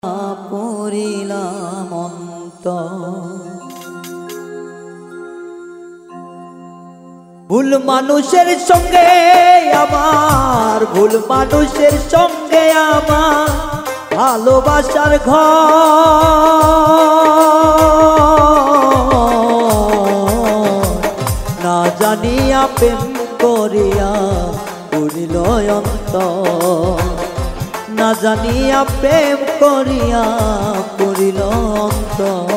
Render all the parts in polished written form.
পড়িলাম ভুল মানুষের সঙ্গে আমার, ভুল মানুষের সঙ্গে আমার ভালোবাসার ঘর না জানিয়া প্রেম করিয়া পড়িল অন্তর, না জানিয়া প্রেম করিয়া পড়িল অন্তর।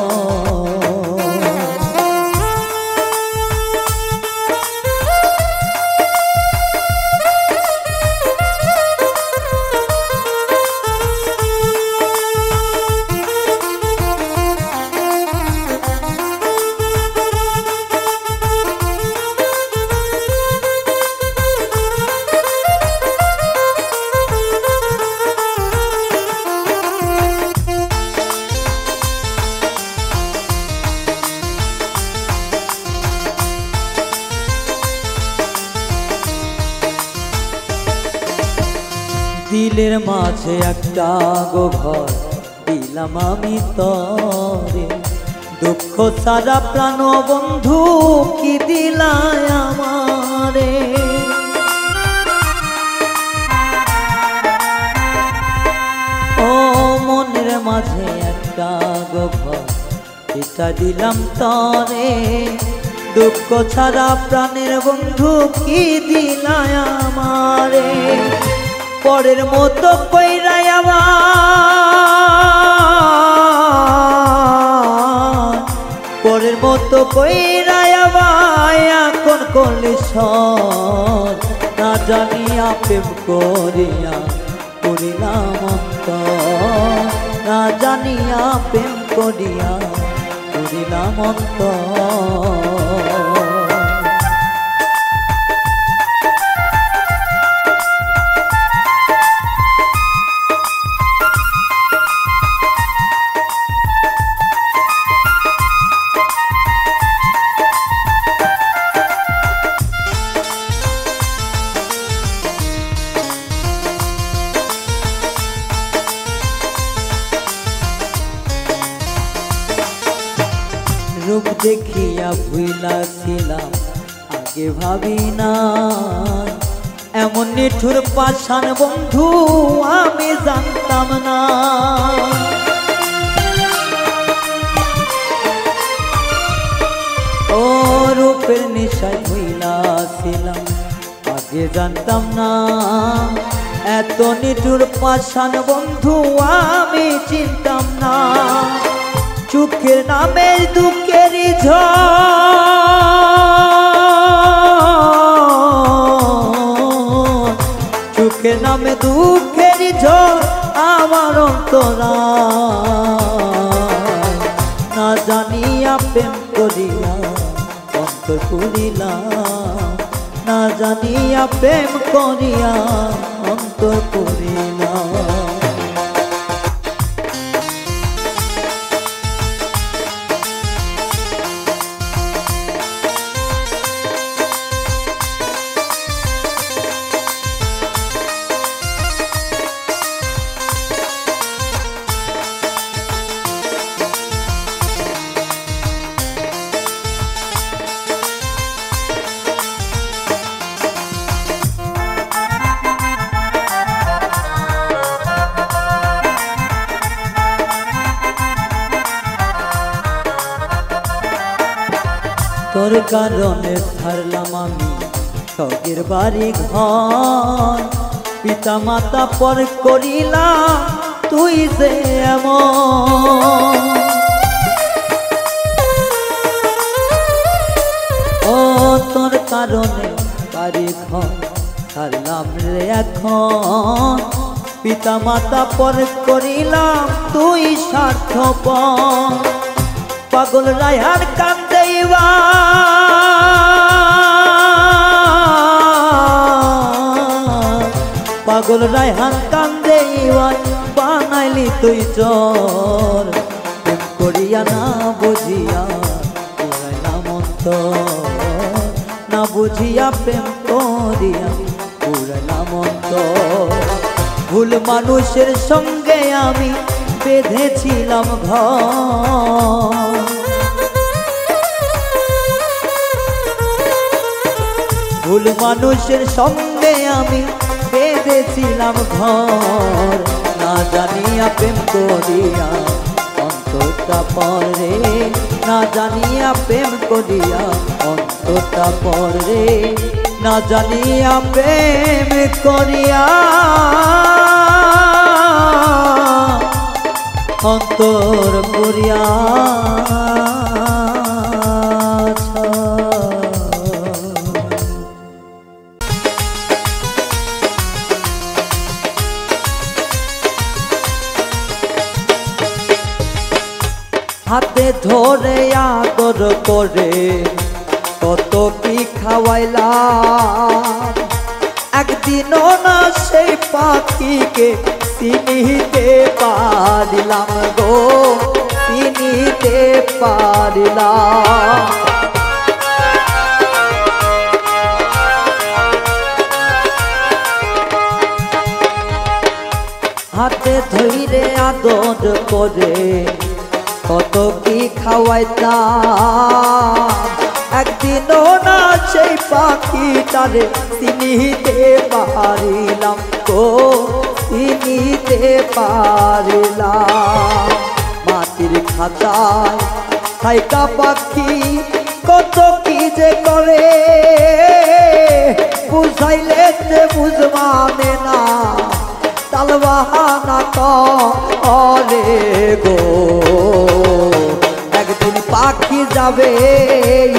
দিলের মাঝে একটা ঘর দিলাম আমি তরে, দুঃখ সারা প্রাণ বন্ধু কি দিলায় আমারে। ও মনের মাঝে একটা ঘর এটা দিলাম তরে, দুঃখ ছাড়া প্রাণের বন্ধু কি দিলায় আমারে। পরের মতো কইরা আমার, পরের মতো কইরা আমার এখন কলিস না জানিয়া প্রেম করিয়া করিলাম অন্তর, না জানিয়া প্রেম করিয়া করিলাম অন্তর। রূপ দেখিয়া ভুইলাছিলাম আগে ভাবি না, এমন নিঠুর পাষাণ বন্ধু আমি জানতাম না। ও রূপের নেশায় ভুইলাছিলাম আগে জানতাম না, এত নিঠুর পাষাণ বন্ধু আমি চিনতাম না। সুখের নামে দুঃখের ঝড়, সুখের নামে দুঃখের ঝড় আমার অন্তরা, না জানিয়া প্রেম করিয়া অন্তর করিলাম, না জানিয়া প্রেম করিয়া অন্তর করিলাম। তোর কারণে ছাড়লাম আমি স্বর্গের বাড়ি ঘর, পিতা মাতা পর করিলাম তুই যে এমন। ও তোর কারণে বাড়ি ঘর ছাড়লাম রে এখন, পিতা মাতা পর করিলাম তুই স্বার্থপর। পাগল রায়হান কান্দে পাগল রায়হান কান্দে বানাইলি তুই জ্বর, প্রেম করিয়া না বুঝিয়া পুরাইলাম অন্তর, না বুঝিয়া প্রেম করিয়া পুরাইলাম অন্তর। ভুল মানুষের সঙ্গে আমি বেঁধেছিলাম ঘর। ভুল মানুষের সঙ্গে আমি বেঁধেছিলাম ঘর, না জানিয়া প্রেম করিয়া অন্তরটা পরে, না জানিয়া প্রেম করিয়া অন্তরটা পরে, না জানিয়া প্রেম করিয়া অন্তর করিয়া। হাতে ধরে আদর করে কত কি খাওয়াইলাম, একদিনও না সেই পাখিকে চিনিতে পারিলাম গো, চিনিতে পারিলাম। হাতে ধরে আদর করে কত কি খাওয়াইতাম, একদিনও না সেই পাখিটারে চিনিতে পারিলাম গো, চিনিতে পারিলাম। মাটির খাঁচায় থাইকা পাখি কত কি যে করে, বুঝাইলে যে বুঝবানে না, তালবাহানা করে গো। একদিন পাখি যাবে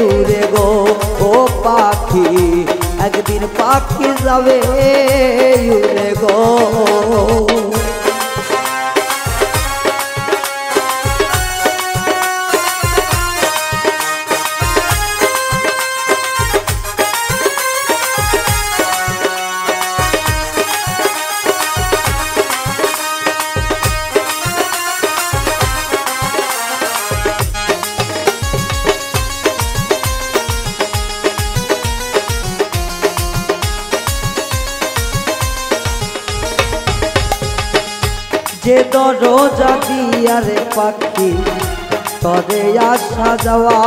উড়ে গো, ও পাখি একদিন পাখি যাবে উড়ে গো। যে দরজা দিয়া রে পাখি তরে আসা যাওয়া,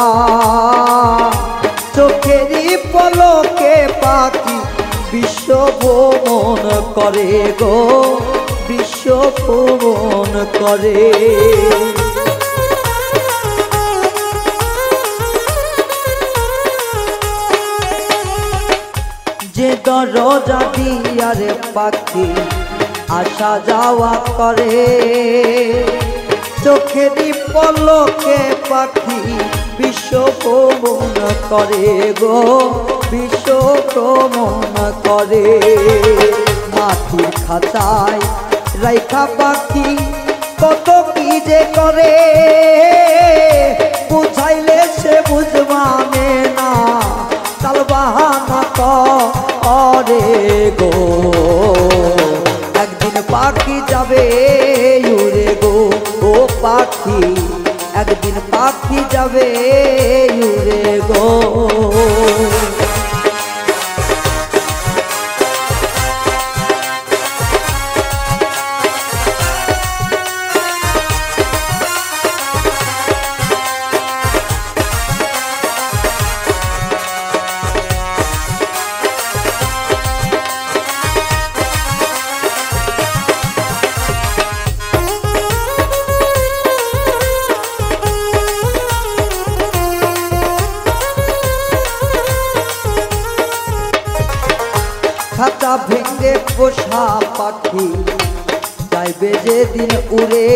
চোখেরই পলকে পাখি বিশ্ব ভ্রমণ করে গো, বিশ্ব ভ্রমণ করে। যে দরজা দিয়া রে পাখি আসা যাওয়া করে, চোখেরই পলকে পাখি বিশ্ব ভ্রমণ করে গো, বিশ্ব ভ্রমণ করে। মাটির খাঁচায় রাইখা পাখি কত কি যে করে, বুঝাইলে সে বুঝবানে না, তালবাহানা করে গো। একদিন পাখি যাবে উড়ে গো, ও পাখি একদিন পাখি যাবে উড়ে গো। খাঁচা ভেঙে পোষা পাখি যাইবে যেদিন উড়ে,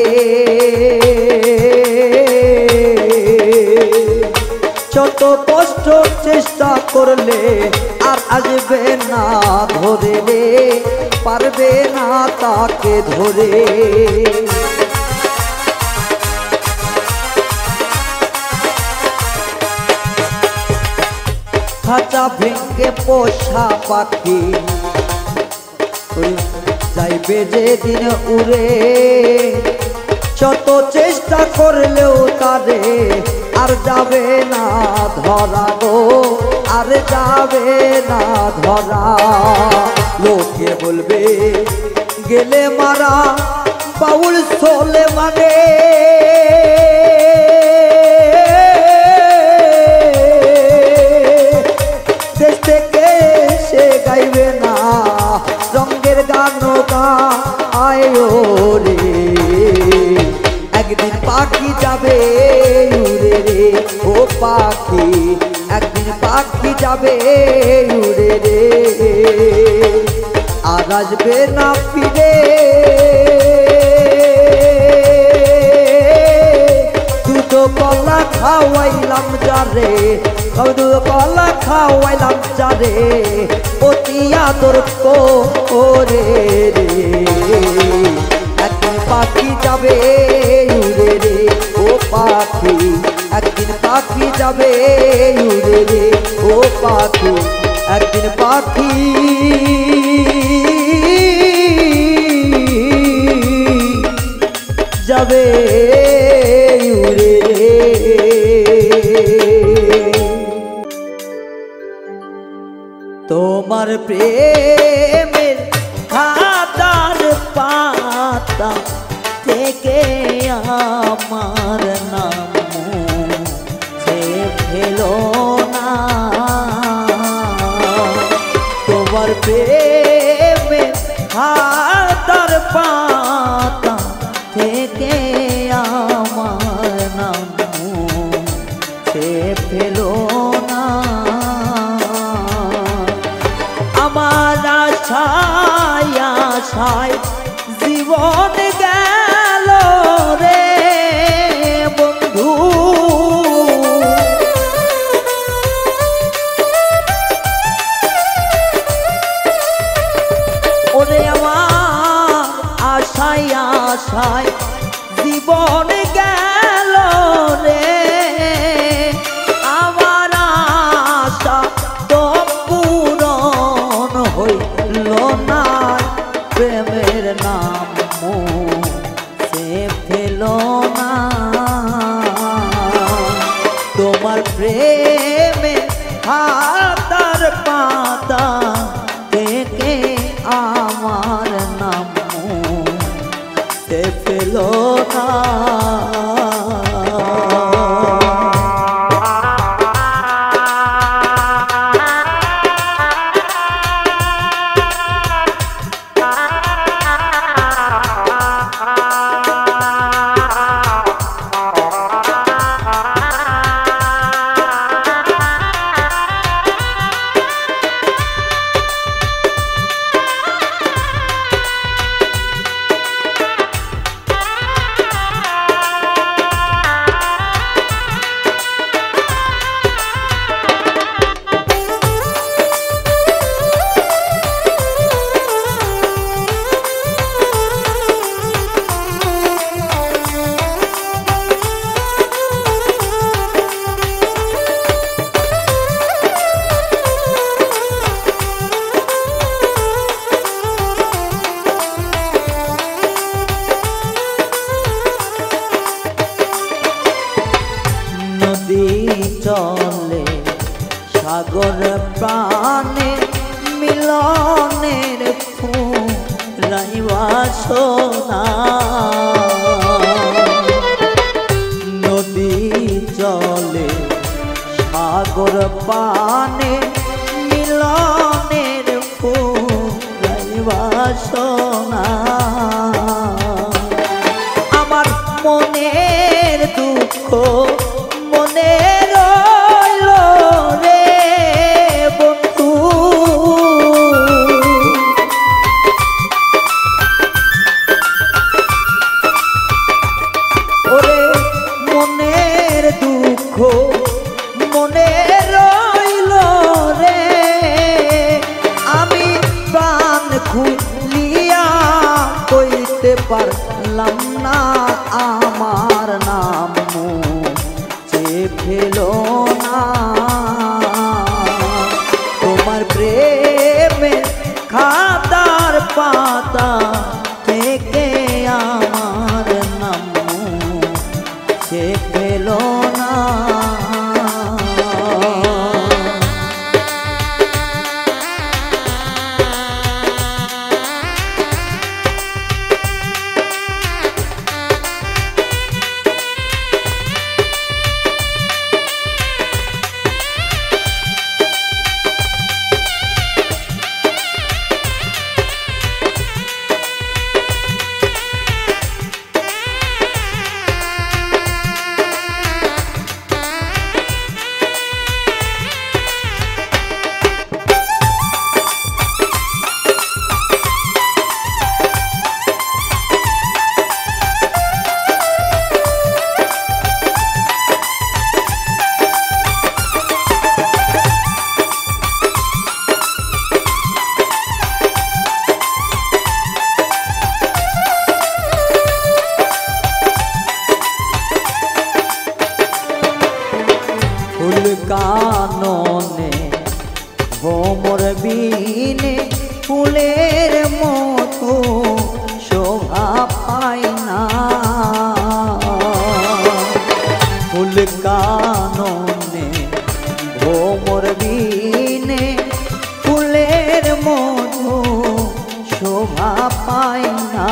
যত কষ্ট চেষ্টা করলে আর আসবে না ধরে রে, পারবে না তাকে ধরে। খাঁচা ভেঙে পোষা পাখি যাইবে যেদিন উড়ে, যত চেষ্টা করলেও তারে আর যাবে না ধরা গো, আর যাবে না ধরা। লোকে বলবে গেলে মারা বাউল সোলে মানে যাবে উড়ে রে, আর আসবে না ফিরে। দুধ কলা খাওয়াইলাম যারে, দুধ কলা খাওয়াইলাম যারে, অতি আদর করে রে। একদিন পাখি যাবে উড়ে রে, ও পাখি একদিন পাখি যাবে উড়ে রে, ও পাখি একদিন পাখি যাবে উড়ে রে। তোমার প্রেমের খাতার পাতা থেকে আমার নাম মুছে ফেলো না। তোমার প্রেমের খাতার পাতা থেকে আমার নাম মুছে ফেলো না। আমার আশায় আশায় জীবন গেল রে বন্ধু, ওরে আমার আশায় আশায় জীবন গেল রে। আমার আশা তো পূরণ হইল না, প্রেমের নাম মুছে ফেলো না। তোমার প্রেমে হাতার পাতা থেকে আমার নাম মুছে ফেলো না। চলে সাগর প্রাণে মিলনের ফুরাই বাসনা। নদী চলে সাগর প্রাণে মিলনের ফুরাই বাসনা। আমার মনের দুঃখ মনে রইল রে বন্ধু, ওরে মনের দুঃখ মনে রইল রে। আমি প্রাণ খুলিয়া কইতে পারলাম না আমার নাম কাননে ভ্রমর বিনে ফুলের মতো শোভা পায় না। ফুল কাননে ভ্রমর বিনে ফুলের মতো শোভা পায় না।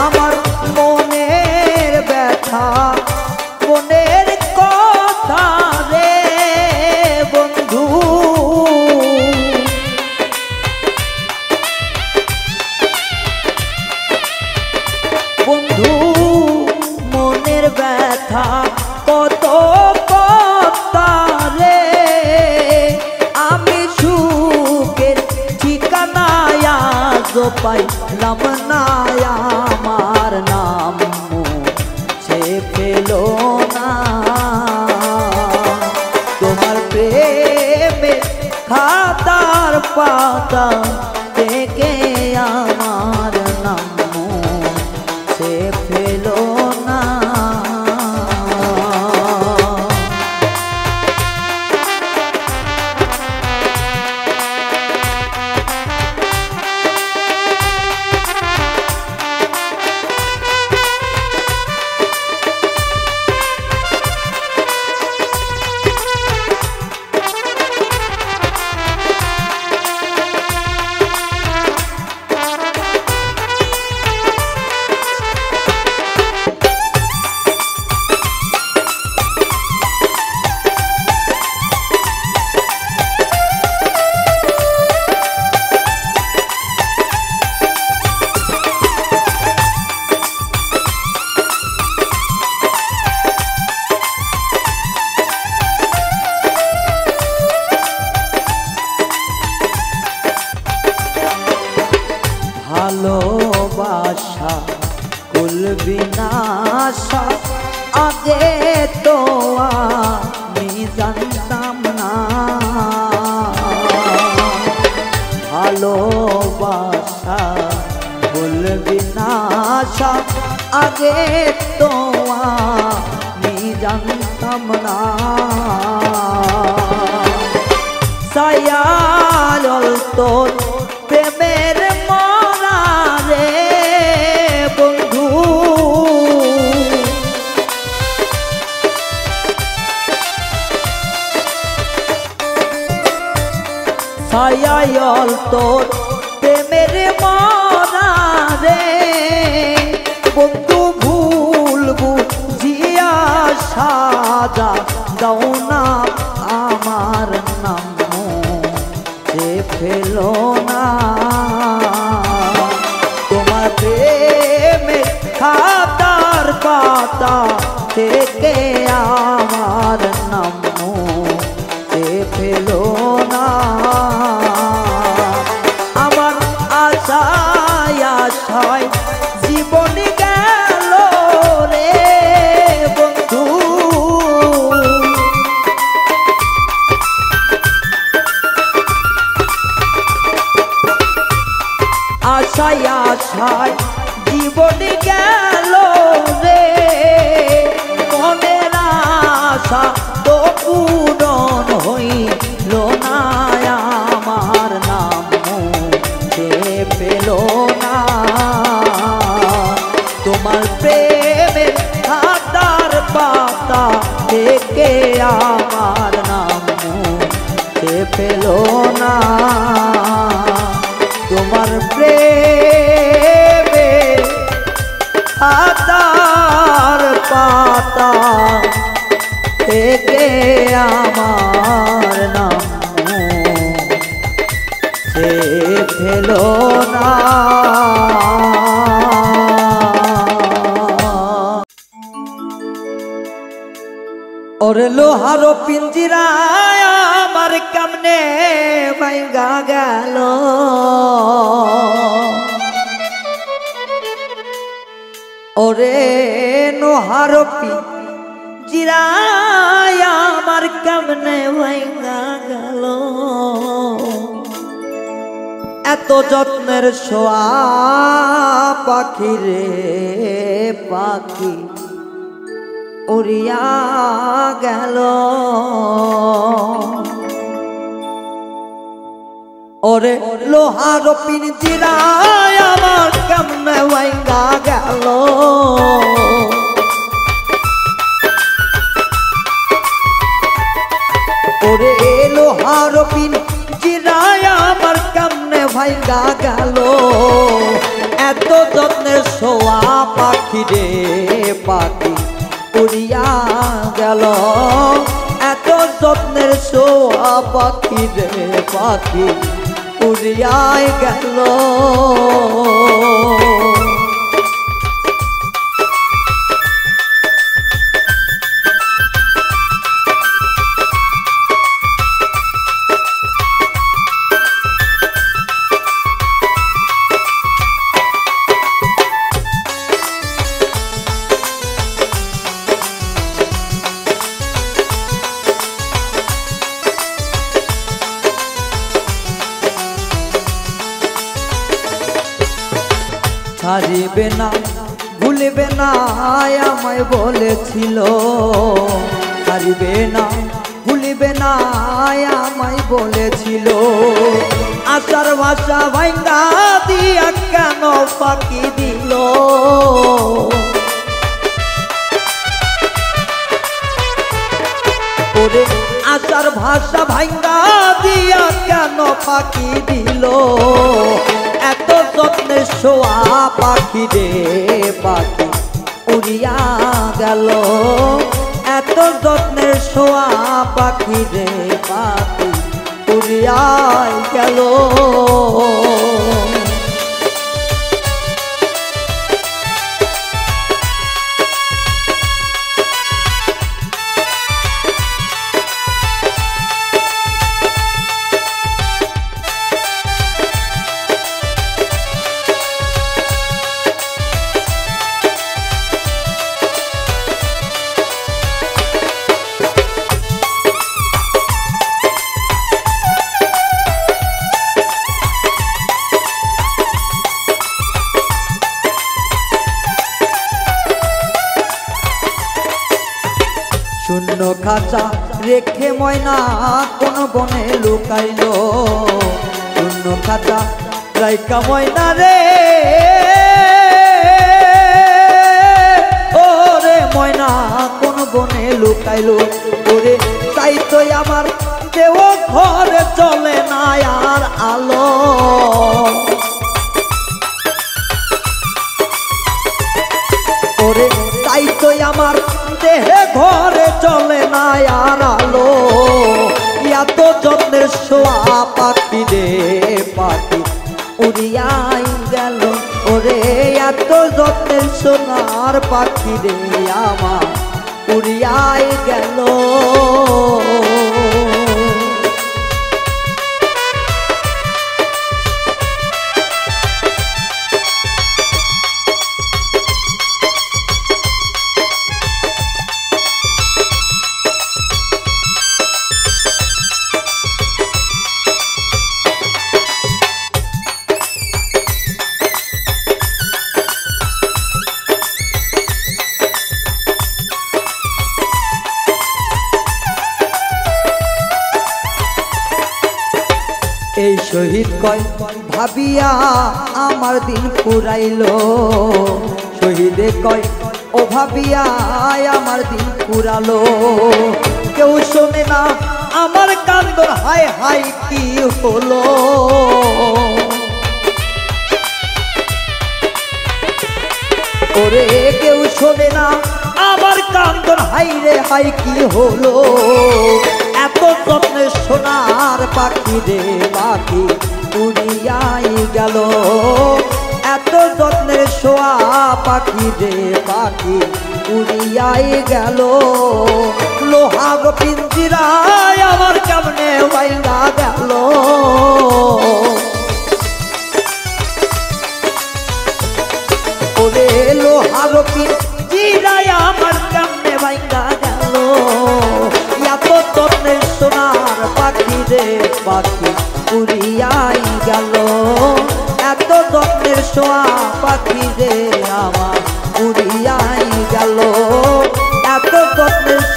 আমার মনের ব্যথা মনের কথা রে বন্ধু, বন্ধু মনের ব্যথা কত কথা রে। আমি সুখের ঠিকানা আজ পাইলাম না, আমার নাম মুছে ফেলো না। তোমার প্রেমে খাতার পাতা থেকে আমার নাম মুছে ফেলো না। ভালোবাসা কুল বিনাশা আগে তো আমি জানতাম না। ভালোবাসা কুল বিনাশা আগে তো আমি জানতাম না। সায়াল তোর প্রেমের মরা রে বন্ধু, সায়াল তোর প্রেমের মরা রে বন্ধু। ভুলবু জিয়া সাজা দাও না, আমার নাম মুছে ফেলো না। তোমার প্রেমে খাতার পাতা থেকে আমার নাম মুছে ফেলো না। আমার আশায় আশায় জীবন গেল রে বন্ধু। আশায় আশায় জীবন গেল রে, মনের আশা তো পূরণ হইল না। আমার নাম মুছে ফেলো না। তোমার প্রেমের খাতার পাতা থেকে আমার নাম মুছে ফেলো না। তোমার প্রেমে খাতার পাতা থেকে আমার নাম মুছে ফেলো না। ওরে লোহার পিঞ্জিরায় আমার কেমনে ভাঙা গেল। ওরে লোহার পিঞ্জিরায় আমার কেমনে ভাঙা গেল। এত যত্নের সোয়া পাখি রে পাখি, উড়িয়া গেল। ওরে লোহার পিঞ্জিরায় আমার কেমনে ভাঙ্গা গেল। ওরে লোহার পিঞ্জিরায় আমার কেমনে ভাঙ্গা গেল। এত যত্নের শোয়া পাখি রে পাখি উড়িয়া গেল। এত যত্নের শোয়া পাখি রে পাখি উড়িয়াই গেল। ছাড়িবে না ভুলবে না আমায় বলেছিল। ছাড়িবে না ভুলবে না আমায় বলেছিল। আশার ভাষা ভাঙ্গা দিয়া কেন ফাঁকি দিল। ওরে আশার ভাষা ভাঙ্গা দিয়া কেন ফাঁকি দিল। এত যত্নের শোয়া পাখি রে পাখি উড়িয়া গেল। এত যত্নের শোয়া পাখি রে পাখি উড়িয়া গেল। শূন্য খাঁচা রেখে ময়না কোন বনে লুকাইল। শূন্য খাঁচা রাইকা ময়না রে ওরে ময়না কোন বনে লুকাইল। ওরে তাই তো আমার দেহ ঘরে চলে না আর আলো। ওরে তাই তো আমার দেহে ঘরে চলে না আর আলো। এত যত্নের শোয়া পাখি রে পাখি উড়িয়াই গেল। ওরে এত যত্নের সোনার পাখি রে আমার উড়িয়াই গেল। এই শহীদ কয় ভাবিয়া আমার দিন পুরাইল। শহীদে কয় ও ভাবিয়া আমার দিন পুরালো। কেউ শোনে না আমার কান্দর হায় হায় কি হলো। ওরে কেউ শোনে না আমার কান্দর হাই রে হাই কি হলো। এত যত্নের সোনার পাখি রে পাখি উড়িয়াই গেল। এত যত্নের শোয়া পাখি রে পাখি উড়িয়াই গেল। লোহার পিঞ্জিরায় আমার কেমনে ভাঙ্গা গেল। ওরে লোহার পিঞ্জিরায় আমার কেমনে ভাঙ্গা গেল। এত যত্নের সোনার পাখি রে পাখি উড়িয়াই গেল। এত যত্নের শোয়া পাখি রে আমার উড়িয়াই গেল। এত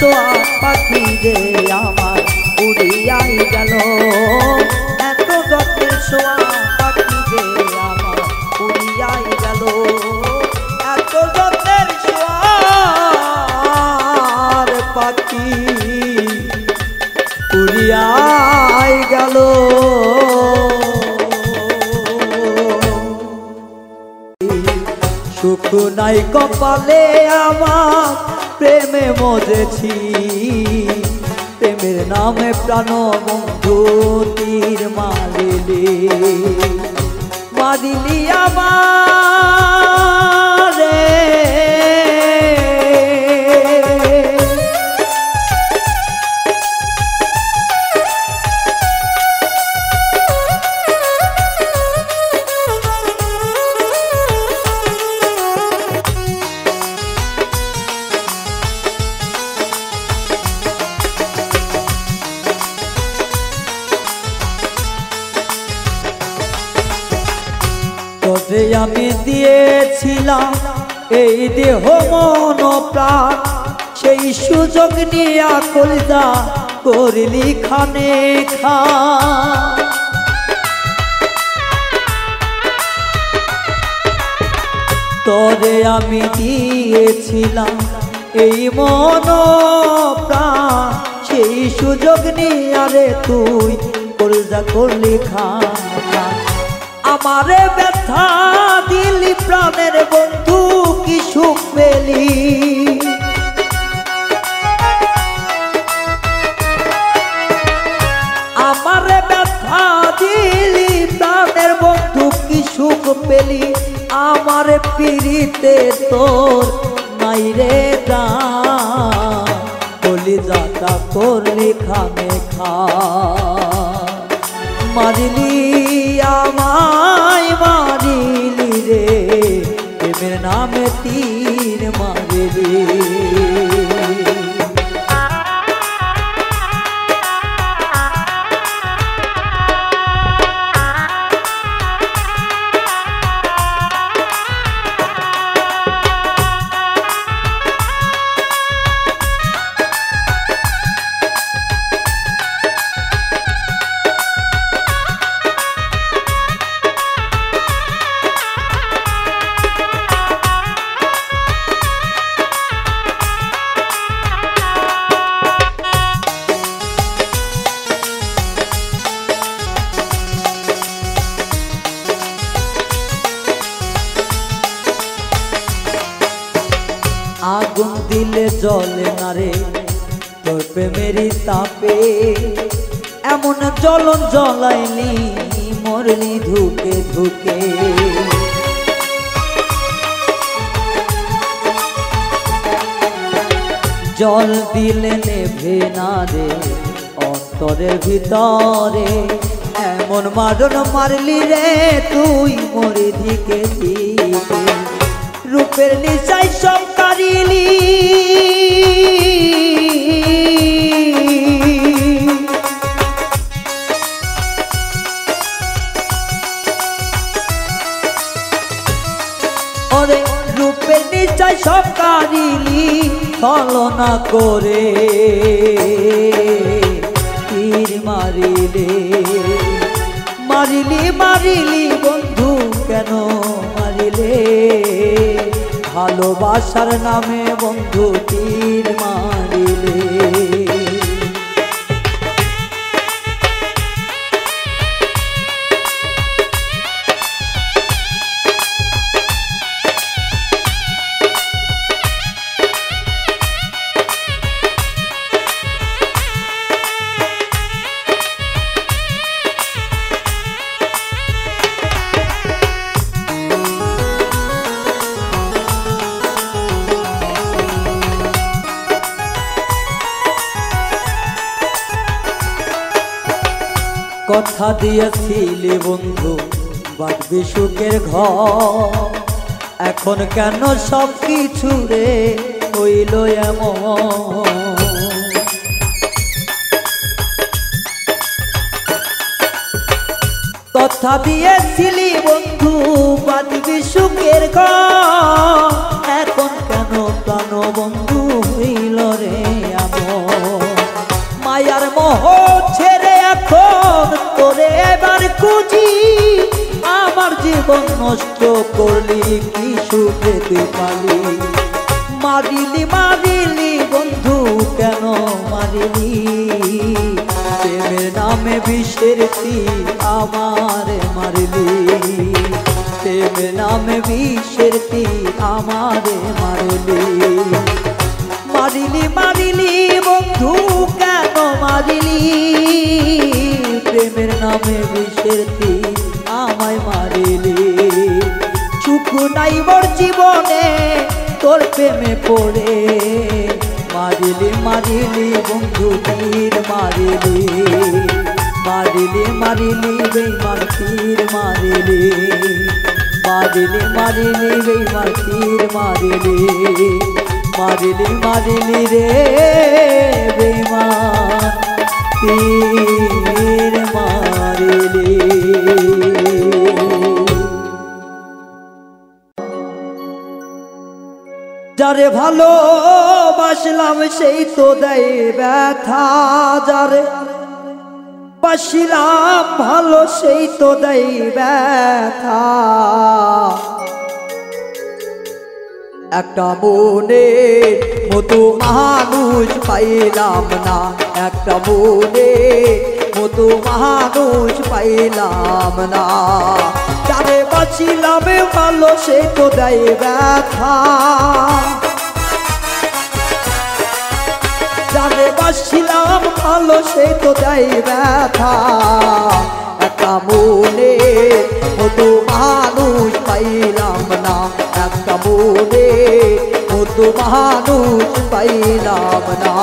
সোয়া পাখি রে আমার উড়িয়াই গেল, এত যত্নের সোয়া পাখি রে আমার উড়িয়াই গেল, এত যত্নের সোয়ার পাখি উড়িয়াই গেল। সুখ নাই কপালে আমার প্রেমে মজেছি, প্রেমের নামে প্রাণ বন্ধু তীর মারিলি, মারিলি আমারে। তোরে আমি দিয়েছিলাম এই দেহ মন প্রাণ, সেই সুযোগ নিয়া কলিজা করলি খানে খান। তোরে আমি দিয়েছিলাম এই মন প্রাণ, সেই সুযোগ নিয়া রে তুই কলিজা করলি খান। আমারে ব্যথা দিলি প্রাণের বন্ধু কি সুখ পেলি, আমারে ব্যথা দিলি প্রাণের বন্ধু কি সুখ পেলি, আমারে পিরিতে তোর নাই রে দাম, কলিজাটা করলি খানে খা, মারিলি আমায় মারিলি রে, প্রেমের নামে তীর মারিলি। আগুন দিলে জ্বলে না রে তোর প্রেমেরই তাপে, এমন জ্বলন জ্বলাইলি মরলি ধুকে ধুকে। জল দিলে নেভে না রে অন্তরের ভিতরে, এমন মারণ মারলি রে তুই মরে ধিকে ধিকে। রূপের নিশাই সব কারিলি, ওরে রূপের নিশাই সব কারিলি, ছলনা করে তীর মারিলে, মারিলি মারিলি বন্ধু কেন মারিলে, ভালোবাসার নামে বন্ধু তীর মারিলে। কথা দিয়েছিলি বন্ধু বাঁধবি সুখের ঘর, এখন কেন সব কিছু রে হইল এমন। কথা দিয়েছিলি বন্ধু বাঁধবি সুখের ঘর, এখন কেন প্রাণ বন্ধু হইল রে এমন। জীবন নষ্ট করলি কি সুখে তুই পালি মারিলি মারিলি বন্ধু কেন মারিলি প্রেমের নামে বিষের তীর আমার মারিলি প্রেমের নামে বিষের তীর আমার মারিলি মারিলি মারিলি বন্ধু কেন মারিলি প্রেমের নামে বিষের তীর আমায় মারিলি সুখ নাই মোর জীবনে তোর প্রেমে পড়ে মারিলি মারিলি বন্ধু তীর মারিলি মারিলি মারিলি বেঈমান তীর মারিলি মারিলি মারিলি বেঈমান তীর মারিলি মারিলি মারিলি রে বেঈমান তীর মারিলি যারে ভালোবাসলাম সেই তো দেয় ব্যথা যারে বাসিলাম ভালো সেই তো দেয় ব্যথা একটা মনে মতো মানুষ পাইলাম না একটা মনে মতো মানুষ পাইলাম না যারে বাঁচিলাম ভালো সে তো দেয় ব্যথা যারে বাঁচিলাম ভালো সে তো দেয় ব্যথা একটা মনে মতো মানুষ পাইলাম না একটা মনে মতো মানুষ পাইলাম না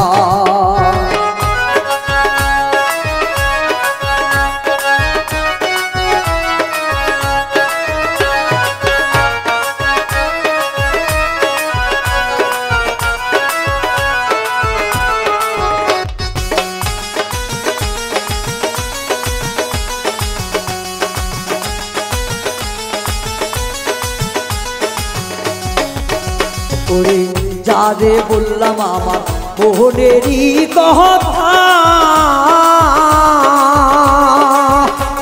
ওরে যারে বললাম আমার মোহনেরই কথা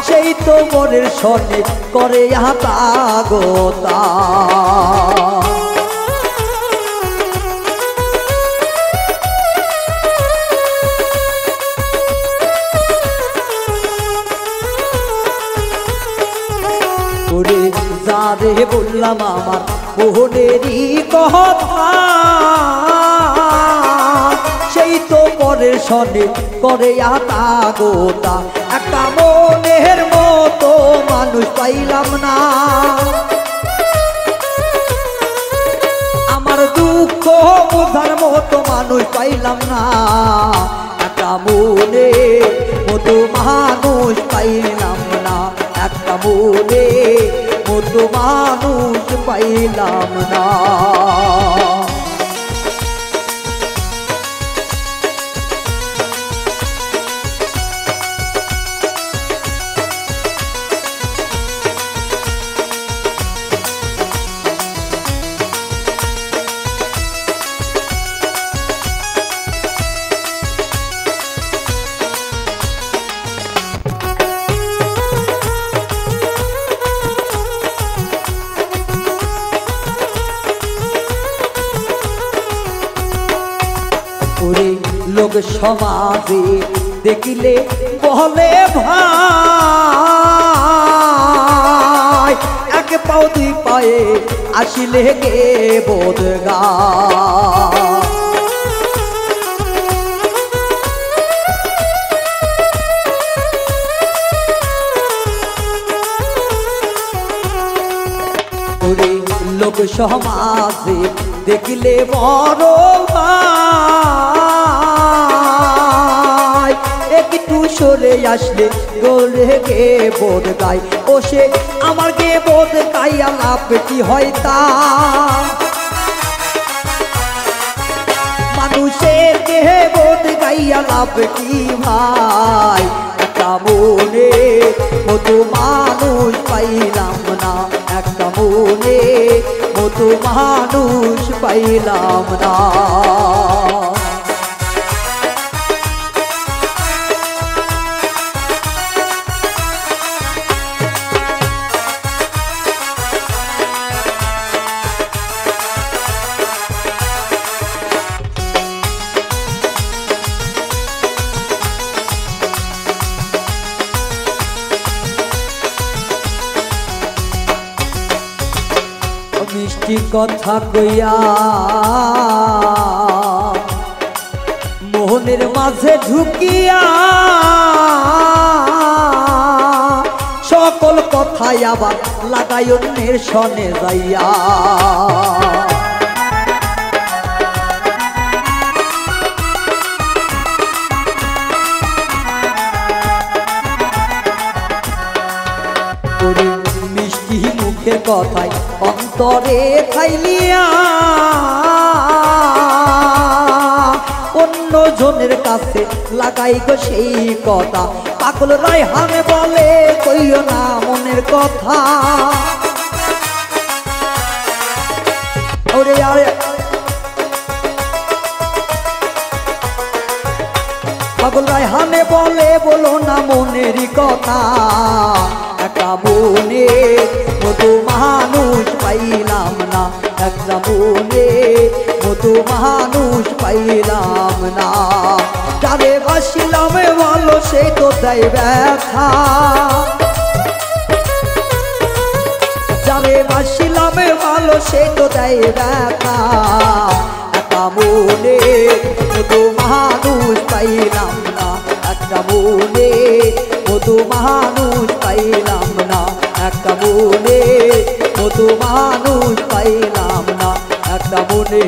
সেই তো মনের সনে করে হাতা গোতা ওরে যারে বললাম আমার মোহনেরই কথা সেই তো পরের সনে করে আতা গোতা একটা মনের মতো মানুষ পাইলাম না আমার দুঃখ বোঝার মতো মানুষ পাইলাম না একটা মনের মতো মানুষ পাইলাম না একটা মনে মতো মানুষ পাইলাম না লোক সমাজে দেখিলে বলে ভাই এক পাও দুই পায়ে আসিলে গে বোধ গা লোক সমাজে দেখিলে বড় ভাই একটু সরে আসলে গোলে গে বোধ গাই ও সে আমার গে বোধ গাইয়া লাভ কি হয় তা মানুষের গে বোধ গাইয়া লাভ কি ভাই একটা মনে মতো মানুষ পাইলাম না একটা মনে মতো মানুষ পাইলাম না কথা কইয়া মোহনের মাঝে ঢুকিয়া সকল কথাই আবার লাগাই অন্যের সনে যাইয়া মিষ্টি মুখের কথাই অন্তরে খাইলিয়া অন্য জনের কাছে লাগাই গো সেই কথা পাগল রায়হানে বলে কইও না মনের কথা ওরে আরে পাগল রায়হানে বলে বলো না মনের কথা একটা মনে মতো মানুষ পাইলাম না একটা মনে মতো মানুষ পাইলাম না যারে বাসিলাম ভালো সেই তো দেয় ব্যথা যারে বাসিলাম ভালো সেই তো দেয় ব্যথা একটা মনে মতো মানুষ পাইলাম না একটা মনে মতো মানুষ পাইলাম না একটা মনে মতো মানুষ পাইলাম না একটা মনে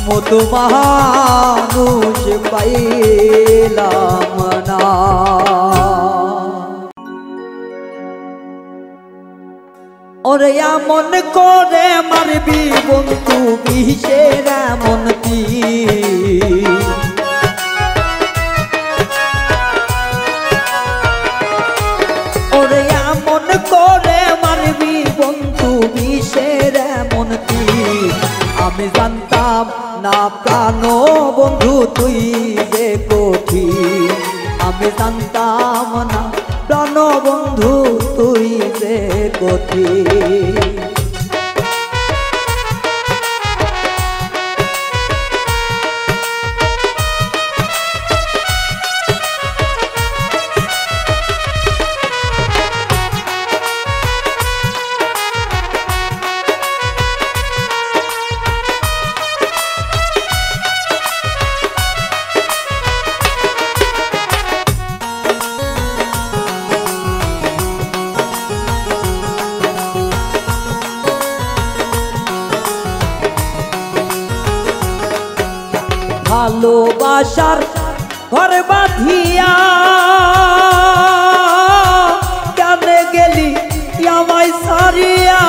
মতো মানুষ পাইলাম না ওরে এমন করে মারবি বন্ধু বিষের এমন ওরে এমন করে মারবি বন্ধু বিষের এমন আমি জানতাম না প্রাণ বন্ধু তুই যে কঠিন আমি জানতাম না প্রাণ বন্ধু তুই যে কঠিন ভালোবাসার ঘর বাঁধিয়া কেন গেলি আমায় সারিয়া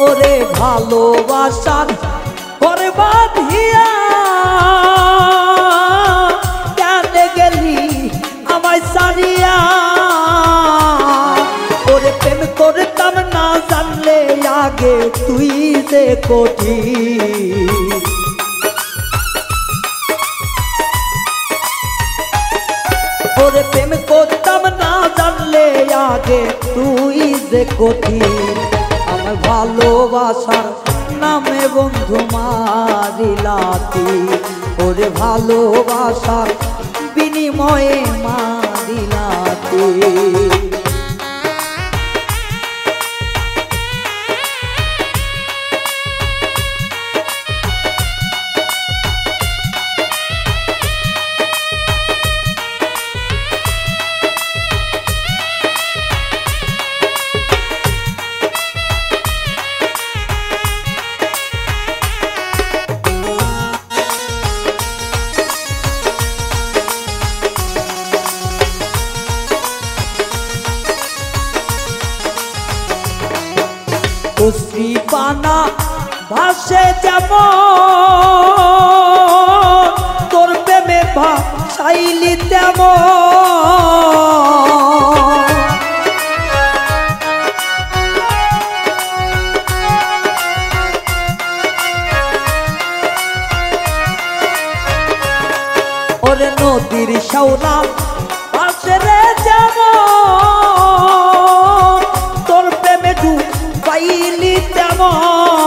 ওরে ভালোবাসার ঘর বাঁধিয়া সারিয়া ওরে প্রেম করতাম না জানলে আগে তুই যে কঠিন ওরে প্রেম করতাম না জানলে আগে তুই যে কঠিন আমার ভালোবাসার নামে বন্ধু মারিলাতি ওরে ভালোবাসার বিনিময়ে মারিলাতে কচি পানা ভাসে যেমন তোর প্রেমে ভাসাইলি তেমন ওরে নদীর শাওলা ভাসে রে যেমন তোর প্রেমে পাইলি তেমন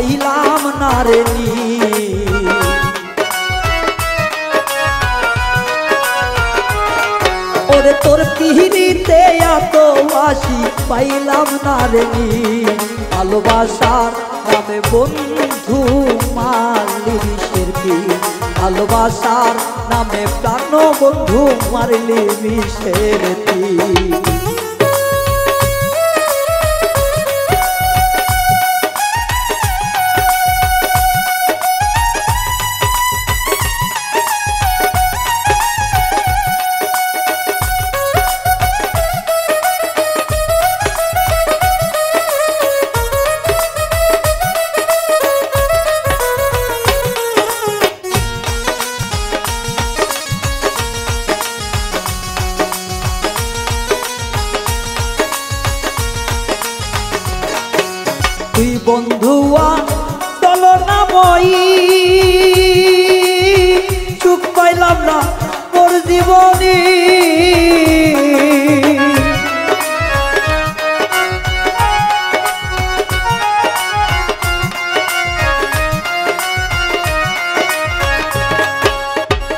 পাইলাম না রে নি। ওরে তোর পিহিতে এত আসি পাইলাম না রে নি। ভালোবাসার নামে বন্ধু মারলি বিষের বিষ, ভালোবাসার নামে প্রাণ বন্ধু মারলি বিষের বিষ। তুই বন্ধুয়া চলো না বই, সুখ পাইলাম না তোর জীবনে।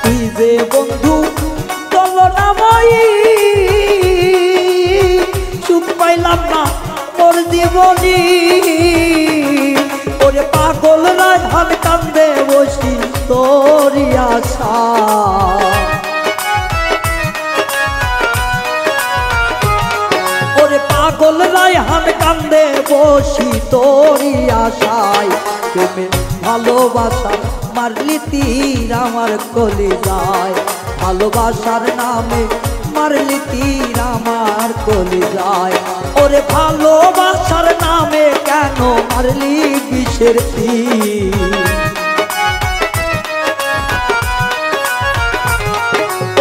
তুই যে বন্ধু চলো না বই, সুখ পাইলাম না তোর জীবনী। ওরে পাগল রাধান কান্দে বসি তোরি আশা, ওরে পাগল রায়হান কান্দে বসি তোরি আশায়। প্রেমে ভালোবাসা মারলি তীর আমার কলিজায়, ভালোবাসার নামে মারলি তীর আমার কলিজায়। ওরে ভালোবাসার নামে কেন মারলি বিষের তীর,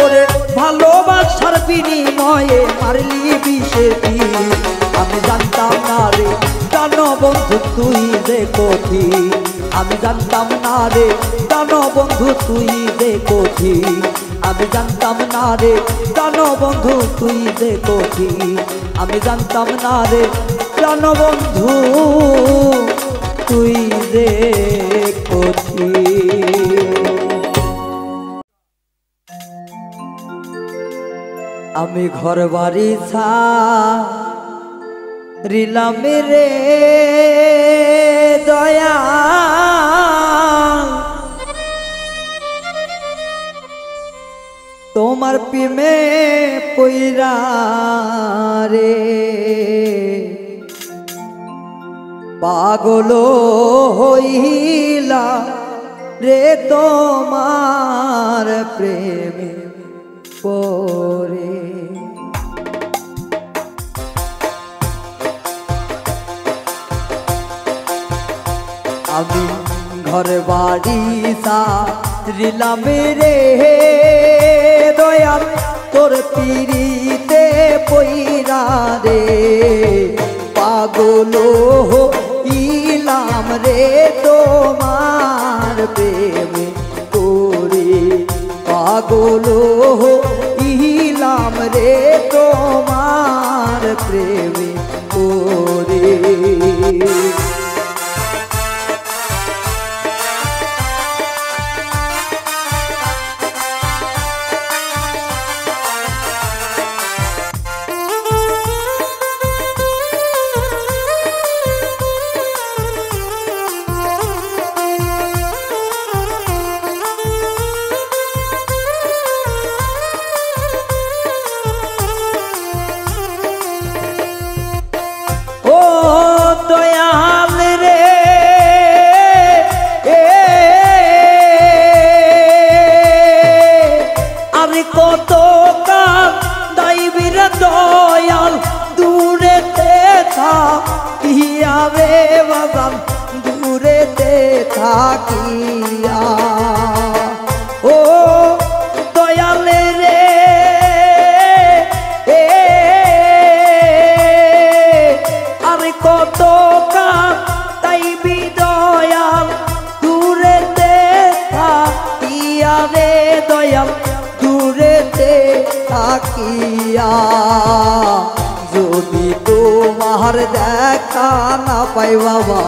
ওরে ভালোবাসার বিনিময়ে মারলি বিষের তীর। আমি জানতাম না রে জানো বন্ধু তুই যে কঠিন, আমি জানতাম না রে জানো বন্ধু তুই যে কঠিন, আমি জানতাম না রে জানো বন্ধু তুই যে কঠিন, আমি জানতাম না রে জানো বন্ধু তুই যে কঠিন। আমি ঘর বাড়ি ছাড়িলাম রে দয়া, তোমার প্রেমে পইরা রে পাগল হইলা রে তোমার প্রেমে পরে। আমি ঘর বাড়ি ছাড়িলাম রে দয়াল তোর পিরিতে পইরা রে পাগল হইলাম রে তোমার প্রেমে পরে, পাগল হইলাম রে তোমার প্রেমে পরে। থাকিয়া ও দয়ালে রে আমি কত তাই দয়াল দূরেতে থাকিয়া রে দয়াল দূরেতে থাকিয়া যদি তোমার দেখা না পাই বাবা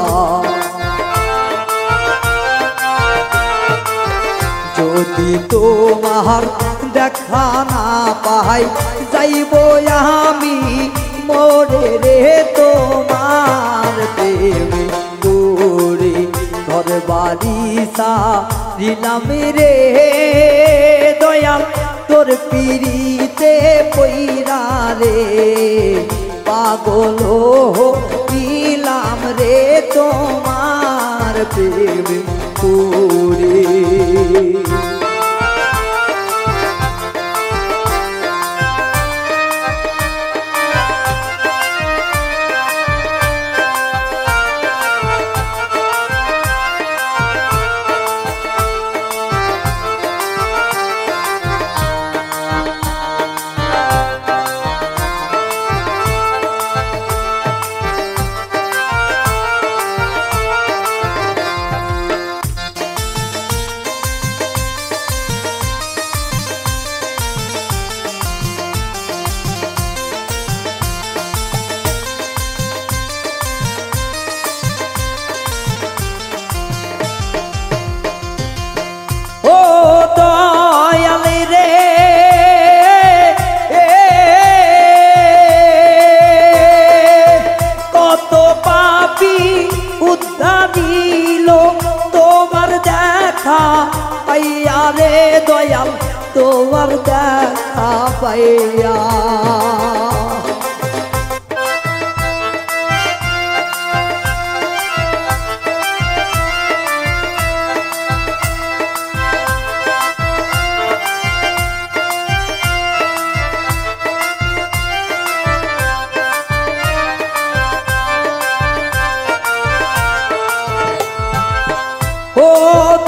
যদি তোমার দেখা না পাই যাইব আমি মরে রে তোমার প্রেমে পড়ে ঘর বাড়ি সারিলাম রে দয়াল তোর পিড়িতে পইরা রে পাগল হইলাম রে তোমার প্রেমে পড়ে। পাইয়া রে দয়াল তোমার দেখা পাইয়া ও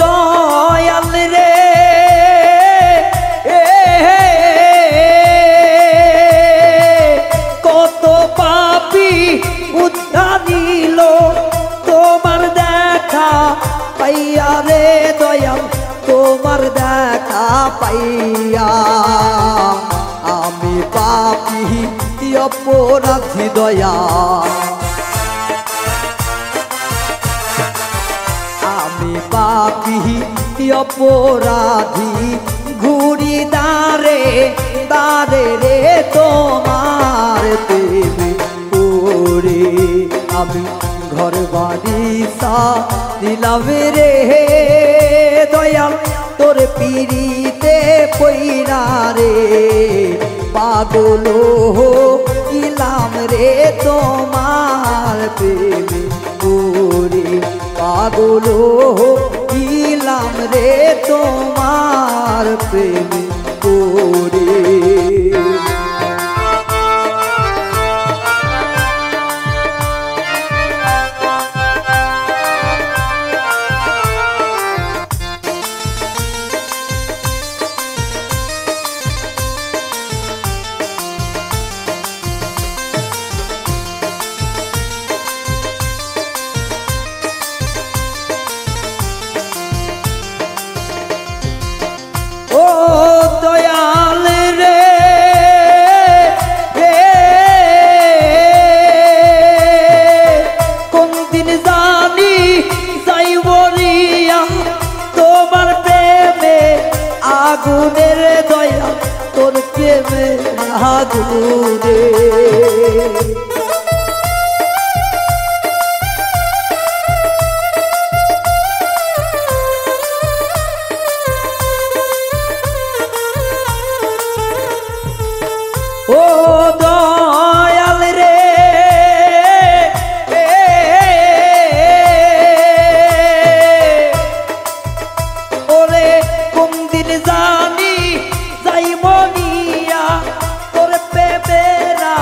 দয়াল রে কত পাপী উদ্ধার দিল তোমার দেখা পাইয়া রে দয়াল তোমার দেখা পাইয়া আমি পাপী অপরাধী দয়াল আমি পাপী অপরাধী ঘুরি দাঁড়ে দাঁড়ে রে তোমার প্রেমে পড়ে আমি ঘর বাড়ি সারিলাম রে দয়াল তোর পিড়িতে পইরা রে পাগল হইলাম রে তোমার প্রেমে পড়ে পাগল হইলাম রে তোমার প্রেমে পড়ে। দয়াল রে কোন দিন জানি যাইবরিয়া তোমার প্রেমে আগুনের দয়া তোর প্রেমে আগুনে ও দয়াল রে ওরে কোন দিন জানি যাইবনিয়া তোর প্রেমেরা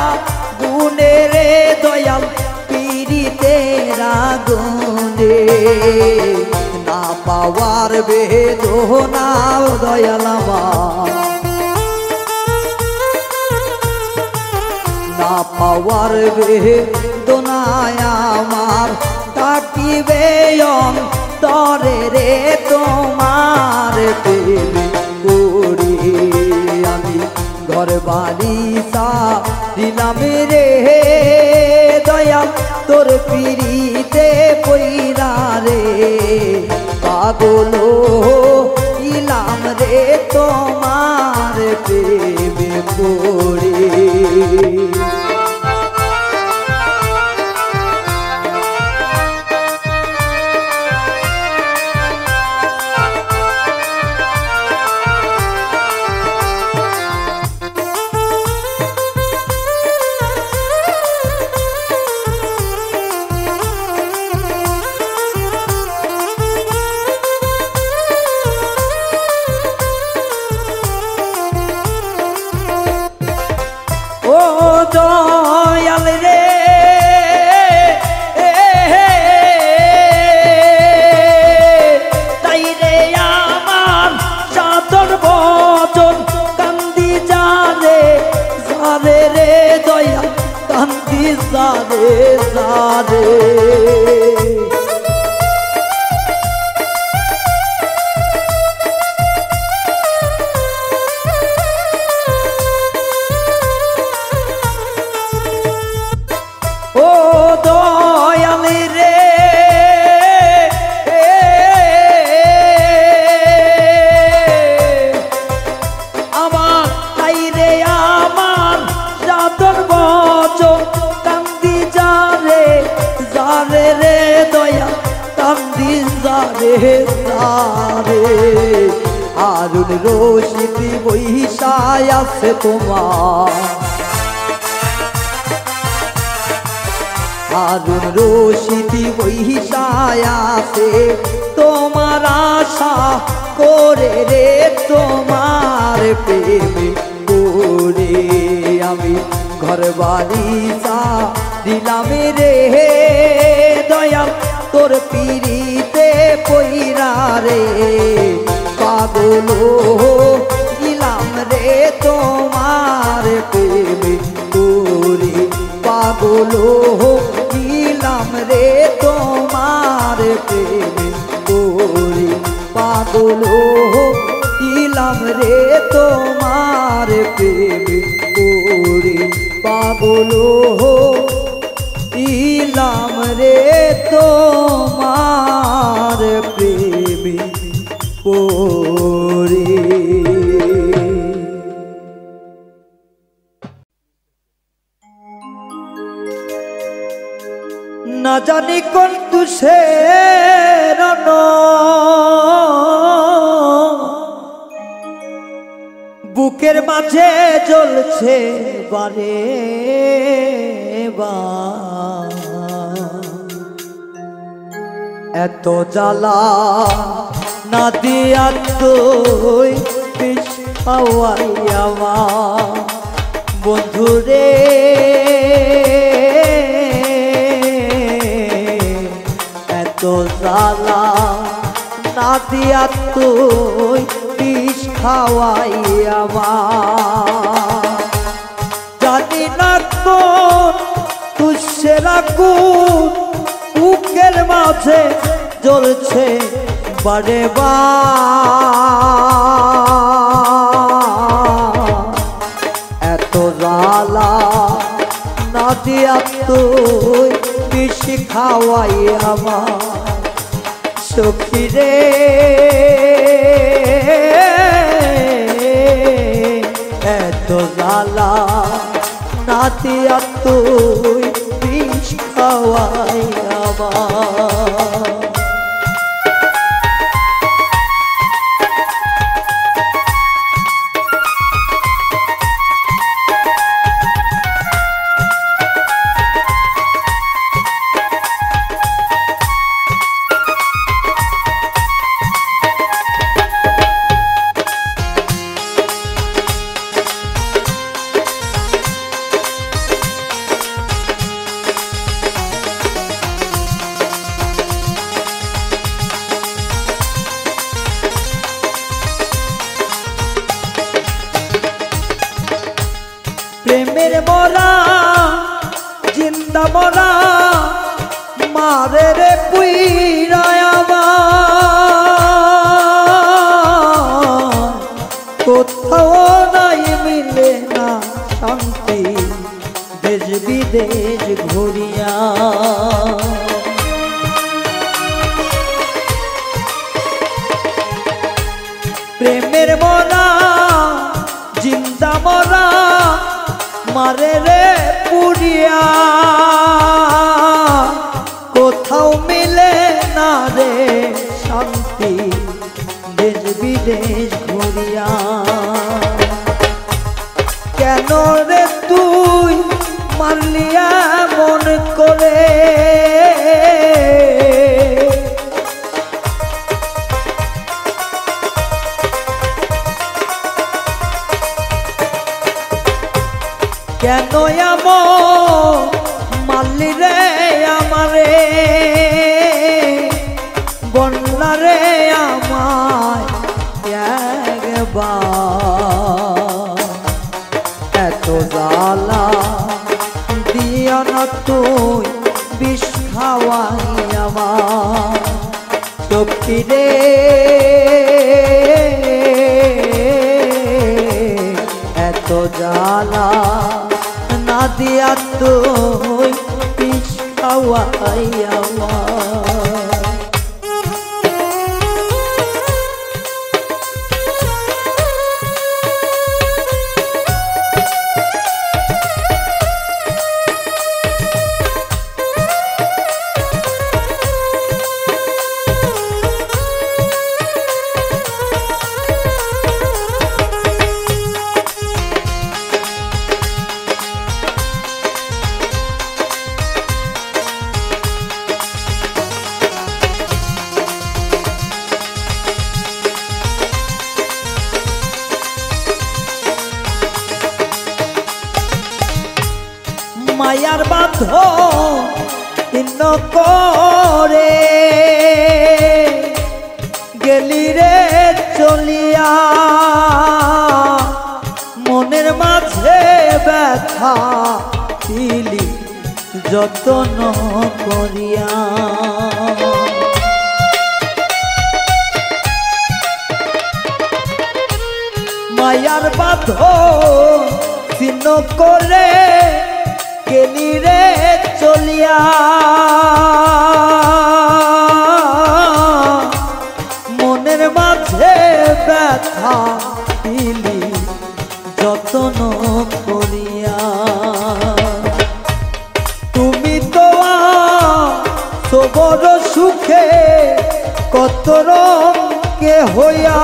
গুনে রে দয়াল পিড়িতেরা গুনে না পাওয়ার বেদনা দয়াল আমার না পাওয়ার বেদনায় আমার থাকিবে অন্তরে রে তোমার প্রেমে পড়ে আমি ঘর বাড়ি সারিলাম রে দয়াল তোর পিড়িতে পইরা রে পাগল হইলাম যারে ও দয়ালি রে আমার তাই রে আমার যাদর বচন কান্দি যারে যারে রে দয়া কান্দি যারে যারে আরুন রশিদি বৈশায় আছে তোমার আরুন রশিদি বৈশায় আছে তোমার আশা করে রে তোমার প্রেমে করে আমি ঘর বাড়ি দিলাম রে দয়াল তোর পিড়িতে পইরা রে পাগল দিলাম রে তোমার প্রেমে করে পাগল দিলাম রে তোমার প্রেমে করে পাগল দিলাম রে তোমার প্রেমে করে পাগল দিলাম রে তোমার প্রেমে করে না জানি কোন তুষের বুকের মাঝে জ্বলছে বারে এত জ্বালা না দিয়া তুই বিষ খাওয়াই আমার বন্ধুরে এত জ্বালা না দিয়া তুই বিষ খাওয়াই আমার জানি না কোন তুষেরা কোন বুকের মাঝে জ্বলছে বারে এত জ্বালা না দিয়া তুই বিষ খাওয়াই আমার সখী রে এত জ্বালা না দিয়া তুই বিষ খাওয়াই আমার প্রেমের মরা জিন্দা মরা মারে রে পুইরায় আমার কোথাও নাই মিলে না শান্তি দেশ বিদেশ ঘুরিয়া প্রেমের মরা জিন্দা মরা মারে রে পুরিয়া কোথাও মিলে না রে শান্তি দেশ বিদেশ ঘুরিয়া কেন রে তুই মারলিয়া মন করে কেন এমন মারলি রে বিষ খাওয়াই আমার সখী রে এত জ্বালা না দিয়া তুই বিষ খাওয়াই আমার মায়ার বাঁধন ছিন্ন করে গেলি রে চলিয়া মনের মাঝে ব্যথা দিলি যত্ন করিয়া মায়ার বাঁধন ছিন্ন করে গেলি রে চলিয়া মনের মাঝে ব্যথা দিলি যত্ন করিয়া তুমি তো সবর সুখে কত রঙে হইয়া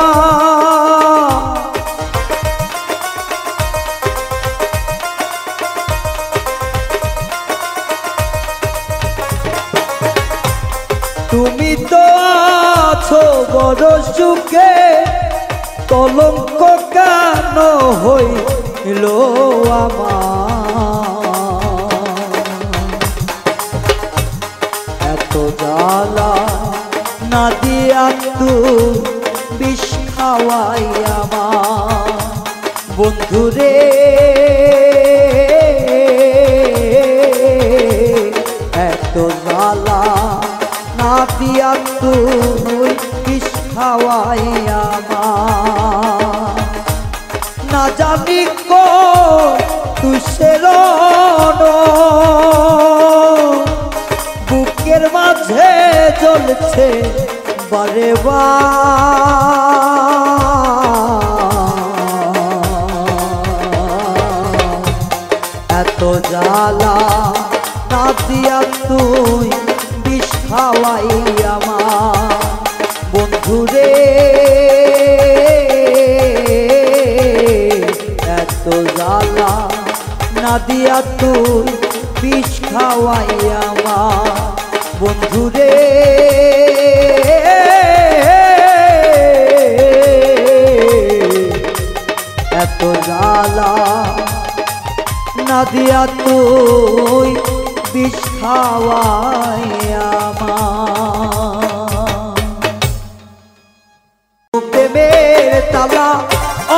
তুমি তো আছো বড় সুখে কলঙ্ক কেন হইল আমার এত জ্বালা না দিয়া তুই বিষ খাওয়াই আমার বন্ধুরে এত জ্বালা না দিয়া তুই বিষ খাওয়াই আমার না জানি তুই বুকের মাঝে জ্বলছে বারে এত জ্বালা না দিয়া তুই বিষ খাওয়াই আমার বন্ধুরে এত জ্বালা না দিয়া তুই বিষ খাওয়াই আমার বন্ধুরে এত জ্বালা না দিয়া তুই বিষ খাওয়াই আমার প্রেমের তালা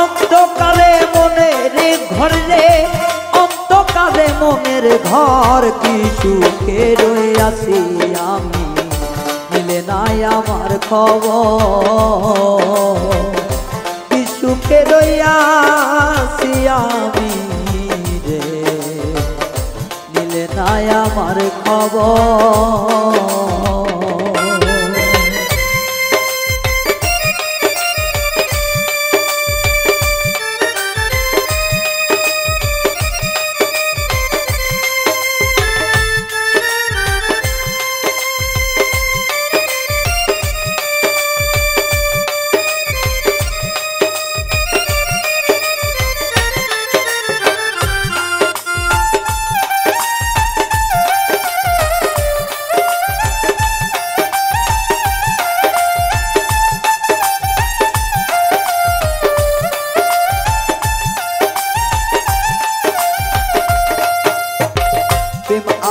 অন্ধকারে মনের ঘরে অন্ধকারে মনের ঘর কি সুখে রইয়াছি আমি মিলে নাই আমার খবর কি সুখে রইয়াছি আমি রে মিলে নাই আমার খবর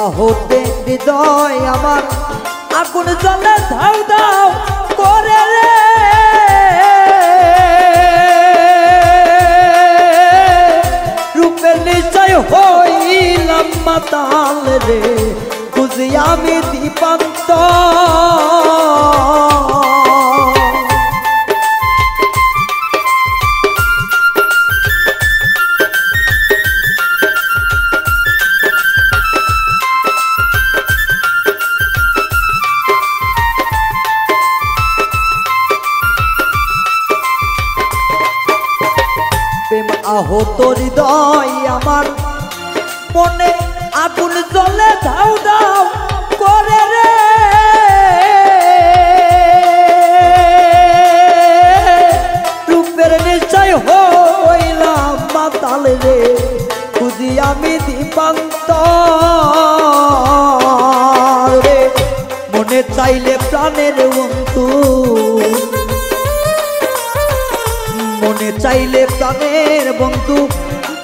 আহতে হৃদয় আমার আগুন জ্বলে ধাউ দাও করে রে রূপের নিশ্চয় হইলাম মাতাল রে বুঝি আমি দীপান্ত প্রেম আহত হৃদয় আমার মনে আগুন জ্বলে ধাউ ধাউ করে রে রূপের নিশ্চয় হইলাম মাতাল রে বুঝি আমি দীপান্ত রে মনে চাইলে প্রাণের বন্ধু মনে চাইলে প্রাণের বন্ধু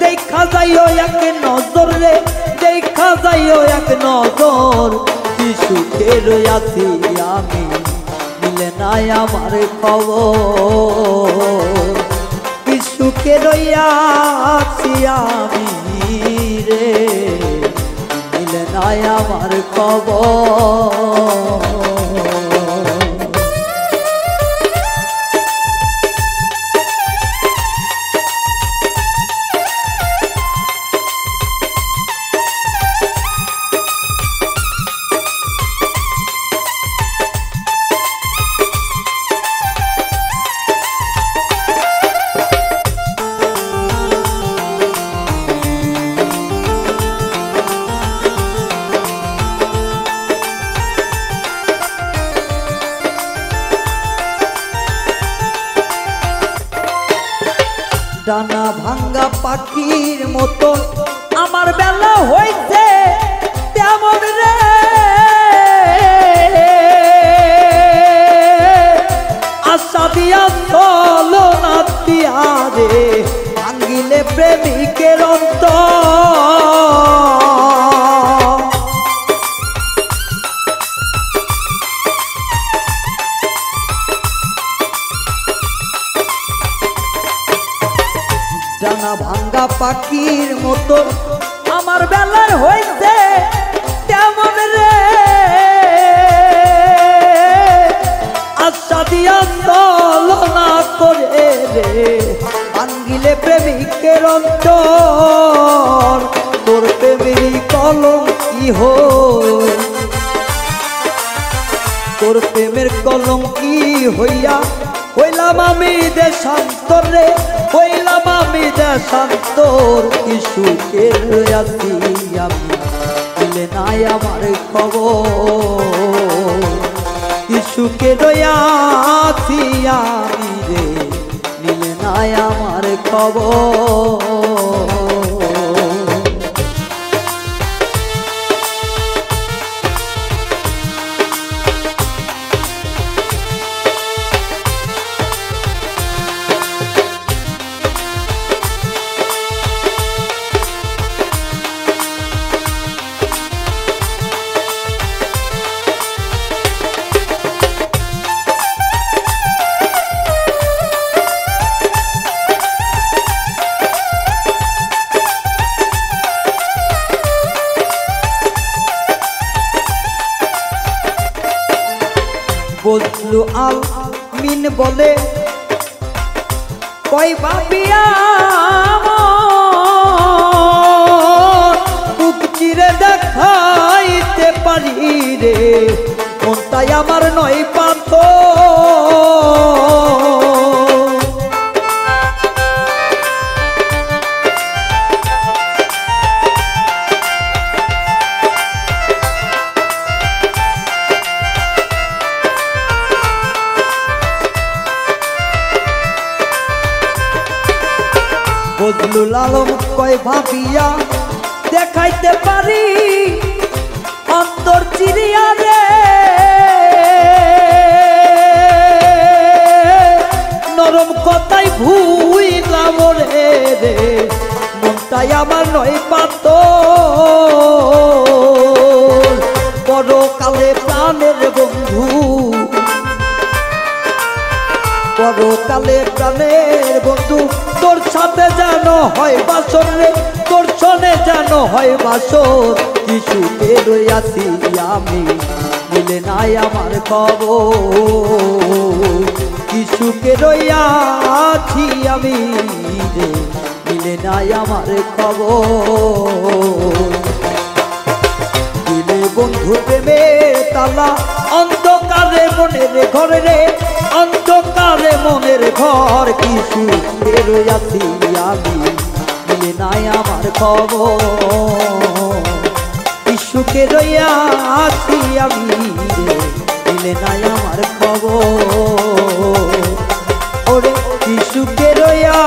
দেখা যাইও এক নজর রে দেখা যাইও এক নজর কি সুখে রইয়াছি আমি মিলে নাই আমার খবর কি সুখে রইয়াছি আমি রে মিলে নাই আমার খবর ডানা ভাঙ্গা পাখির মতো আমার বেলা হইছে তেমন রে আশা দিয়া চলো না দিয়া রে ভাঙ্গিলে প্রেমিকের অন্তর ডানা ভাঙ্গা পাখির মতো আমার বেলায় হইছে তেমন রে আশা দিয়া চলনা করে রে ভাঙ্গিলে প্রেমিকের অন্তর তোর প্রেমেরই কলম কি তোর প্রেমের কলম কি হইয়া হইলাম আমি দেশান্তর রে হইলাম আমি দেশান্তর কি সুখের আছি আমি মিলে নাই আমার খবর কি সুখের আছি আমি রে মিলে নাই আমার খবর বজলু আল মিন বলে কই ভাবিয়া বুক চিরে দেখাইতে পারি রে মনটাই আমার নয় পাথর বজলুল আলম কয় ভাবিয়া দেখাইতে পারি অন্তর চিরিয়া রে নরম কথাই ভুইলাম রে রে মনটাই আমার নয় পাথর বড় কালে প্রাণের বন্ধু বড় কালে প্রাণের বন্ধু তোর সাথে যেন হয় বাসর রে তোর সনে যেন হয় বাসর কি সুখে রইয়াছি আমি মিলে নাই আমার খবর কি সুখে রইয়াছি আমি রে মিলে নাই আমার খবর দিলে বন্ধু প্রেমের তালা অন্ধকারে মনের ঘরে রে অন্ধকারে মনের ঘর কি সুখে রইয়াছি আমি মিলে নাই আমার খবর কি সুখে রইয়াছি আমি রে মিলে নাই আমার খবর ওরে কি সুখে রইয়াছি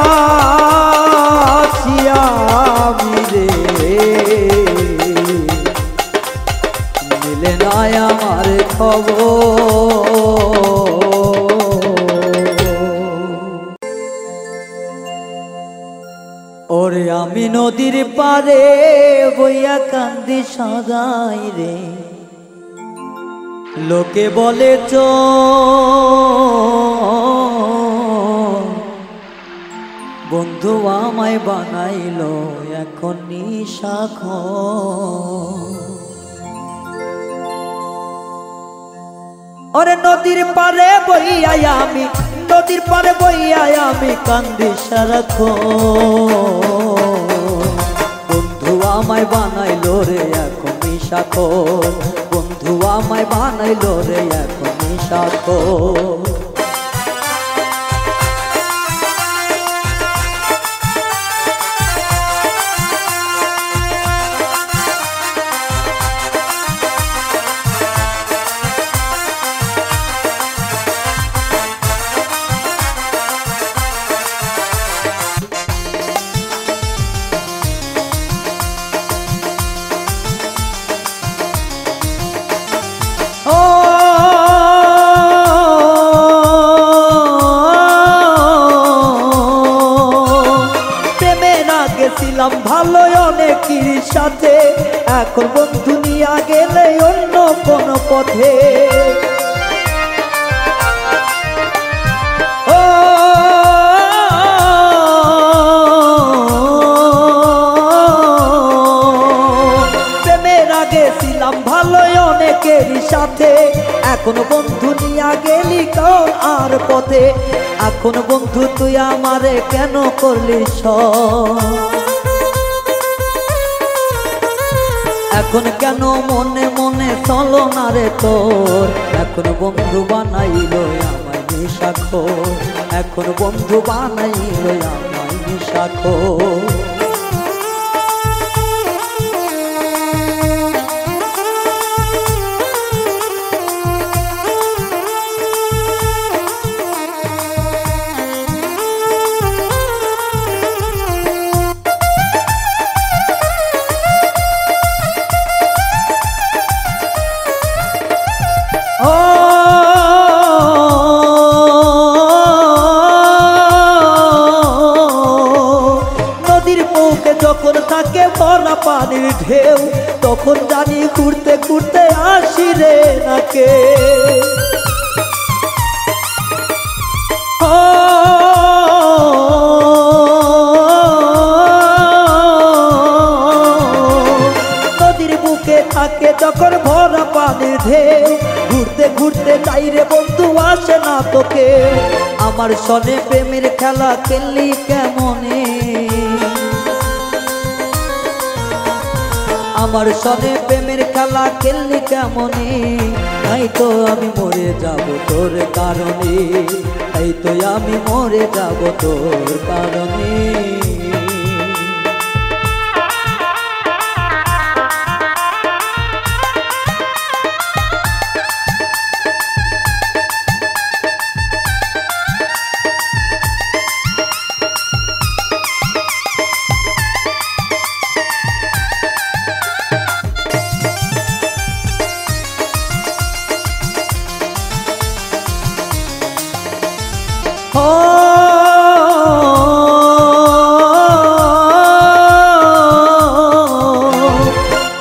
আমি রে মিলে নাই আমার খবর ওরে আমি নদীর পারে বইয়া কান্দি সদাই রে লোকে বলে বন্ধু আমায় বানাইলো এখন নিশাখ ওরে নদীর পারে বইয়া আমি নদীর পারে বইয়া আমি কান্দি সারাক্ষণ বন্ধু আমায় বানাইলো রে এখন নিশাখ বন্ধু আমায় বানাইলো রে এখন নিশাখ ছিলাম ভালো অনেকের সাথে এখন বন্ধু নিয়া গেলে অন্য কোন পথে ও প্রেমের আগে ছিলাম ভালো অনেকের সাথে এখন বন্ধু নিয়া গেলি কোন আর পথে এখন বন্ধু তুই আমারে কেন করলি এখন কেন মনে মনে চলো না রে তোর এখন বন্ধু বানাইলো আমায় নিশাখোর এখন বন্ধু বানাইলো আমায় নিশাখোর যখন থাকে ভরা পানির ঢেউ তখন জানি ঘুরতে ঘুরতে আসি রে নাকে নদীর বুকে থাকে যখন ভরা পানির ঢেউ ঘুরতে ঘুরতে যাই রে বন্ধু আসে না তোকে আমার সনে প্রেমের খেলা খেললি কেমনে আমার সনে প্রেমের খেলা খেললি কেমনে তাই তো আমি মরে যাব তোর কারণে তাই তো আমি মরে যাব তোর কারণে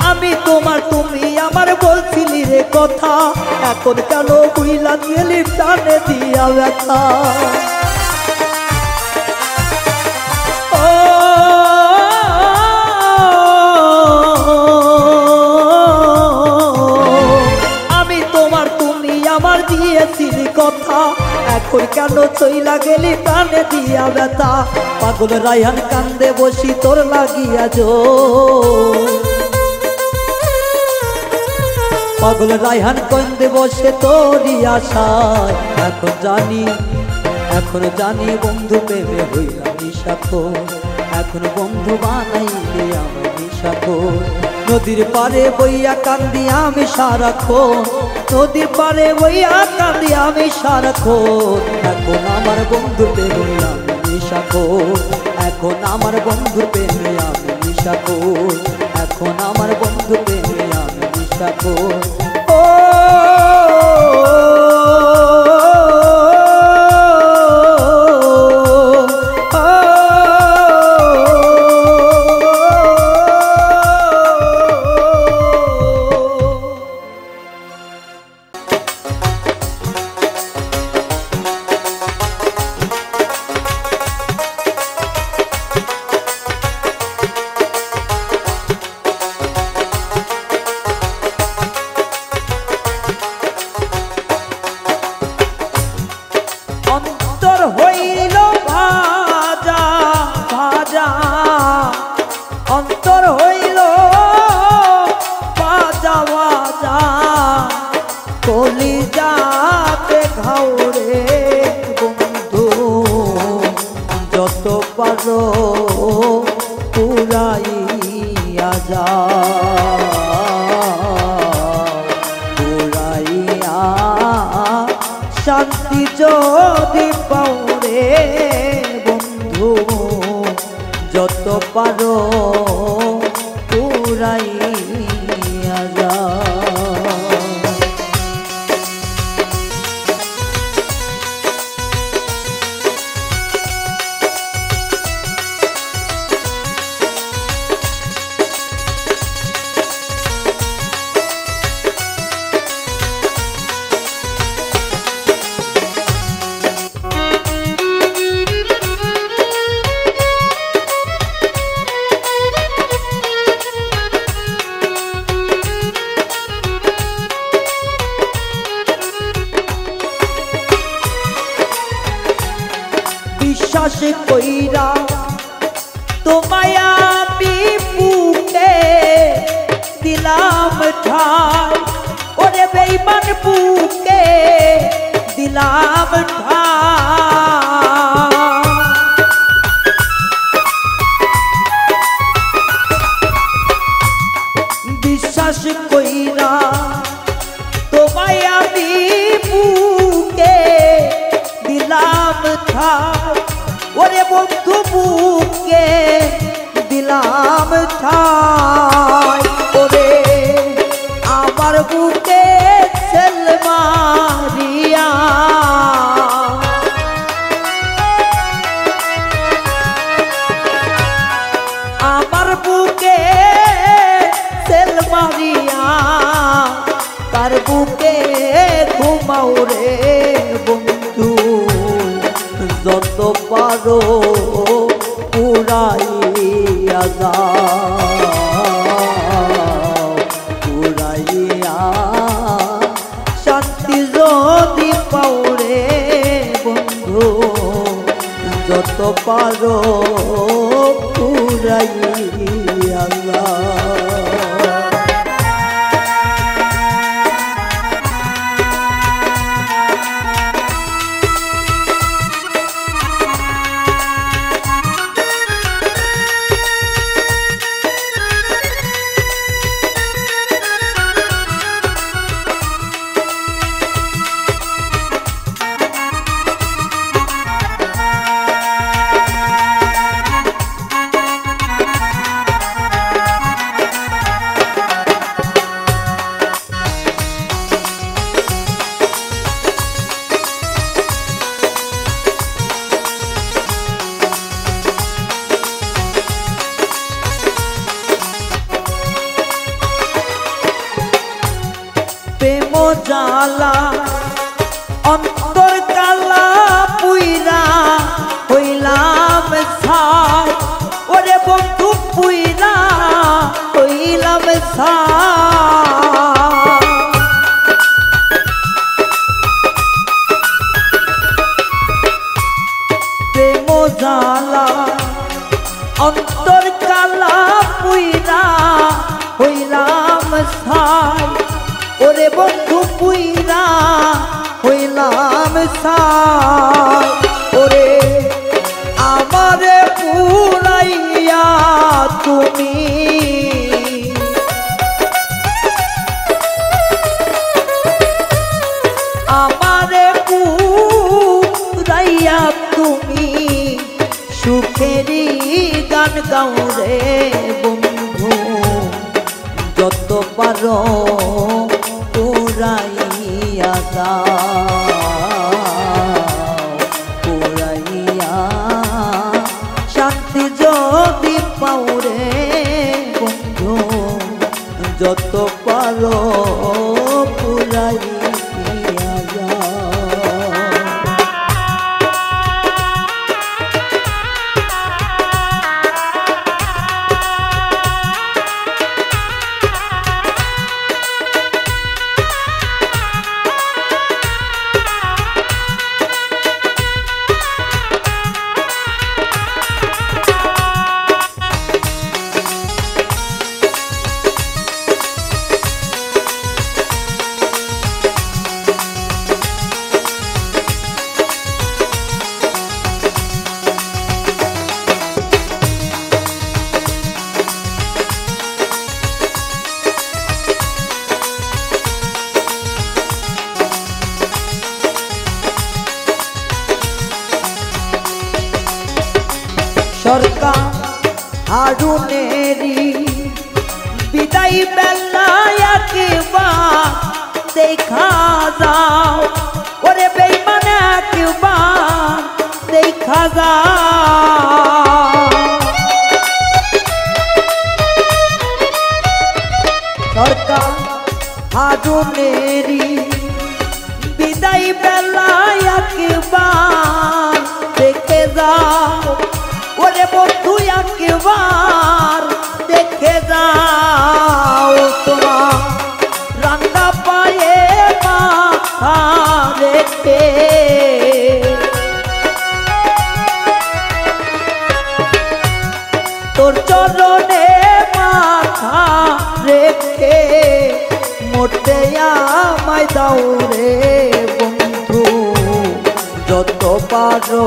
আমি তোমার তুমি আমার বলছিলি রে কথা এখন কেন বুইলা গেলি টানে দিয়া ব্যথা এখন কেন চইলা গেলি প্রাণে দিয়া ব্যথা পাগল রায়হান কান্দে বসি তোর লাগিয়া যো পাগল রায়হান কান্দে বসে তোরই আশায় এখন জানি বন্ধু প্রেমে হইলাম নিশাখোর এখন বন্ধু বানাইলে আমার নিশাখোর নদীর পারে বইয়া কান্দি আমি সারাক্ষণ নদীর পারে বইয়া কান্দি আমি সারাক্ষণ এখন আমার বন্ধু প্রেমে হইলাম নিশাখোর এখন আমার বন্ধু প্রেমে আমি নিশাখোর এখন আমার বন্ধু প্রেমে আমি নিশাখোর ও অন্তর হইল ভাজা ভাজা অন্তর হইল ভাজা ভাজা কলিজাতে ঘাউরে বন্ধু যত পারো পুরাইয়া যা পুরাইয়া শান্তি যদি পাওরে বন্ধু যত পারো পুরাইয়া যা বিশ্বাস কইরা তোমায় আমি বুকে দিলাম ঠাই ওরে বেঈমান বুকে দিলাম ঠাই বিশ্বাস কইরা তোমায় আমি বুকে দিলাম ঠাই ওরে বন্ধু বুকে দিলাম ঠাই ওরে আমার বুকে সেল মারিয়া আমার বুকে সেল মারিয়া তার বুকে ঘুমাও রে বন্ধু যত পারো পুরাইয়া যাও পুরাইয়া শান্তি যদি পাওরে বন্ধু যত পারো পুরাইয়া যাও প্রেম জালা অন্তর কালা পুইরা হইলাম ছাই ওরে বন্ধু পুইরা হইলাম ছাই পুইরা হইলাম সাই ওরে আমারে পুরাইয়া তুমি আমারে পুরাইয়া তুমি সুখেরই গান গাও রে বন্ধু যত পারো পুরাইয়া পুরাইয়া শান্তি যদি পাও রে বন্ধু যত পারো পুরাইয়া সরকার হারুনেরি বিদায় বেলায় একবার দেখা যাও ওরে বেঈমান একবার দেখা যাও সরকার হারুনেরি বিদায় বেলায় একবার দেখে যাও ওরে বন্ধু একবার দেখে যাও তোমার রান্না পায়ে মাথা রেখে তোর চরণে মাথা রেখে মোটে আমায় দাও রে বন্ধু যত পারো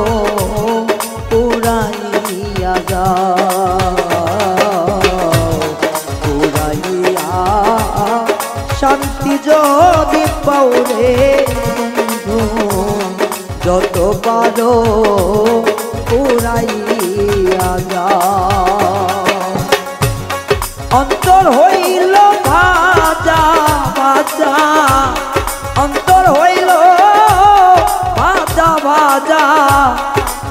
পুরাইয়া পুরাইয়া শান্তি যদি পাও রে বন্ধু যত পারো পুরাইয়া অন্তর হইল ভাজা ভাজা অন্তর হইল ভাজা ভাজা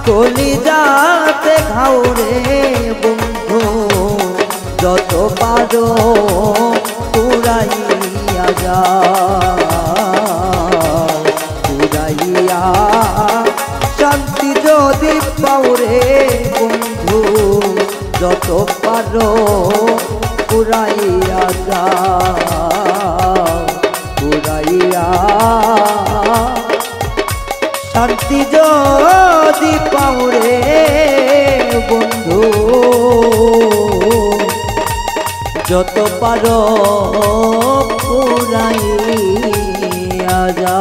কলিজাতে ঘাও রে বন্ধু যত পারো পুরাইয়া পুরাইয়া শান্তি যদি পাও রে বন্ধু যত পারো পুরাইয়া পুরাইয়া শান্তি যদি পাও রে বন্ধু যত পারো পুরাইয়া যা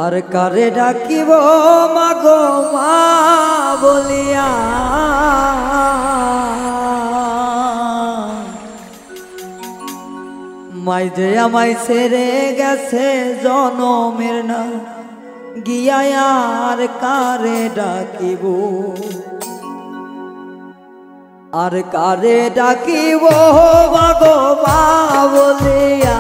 আর কারে ডাকিব মাগো মা বলিয়া মাই যে আমায় ছেড়ে গেছে জনমের না গিয়া আর কারে ডাকিব আর কারে ডাকিব মাগো মা বলিয়া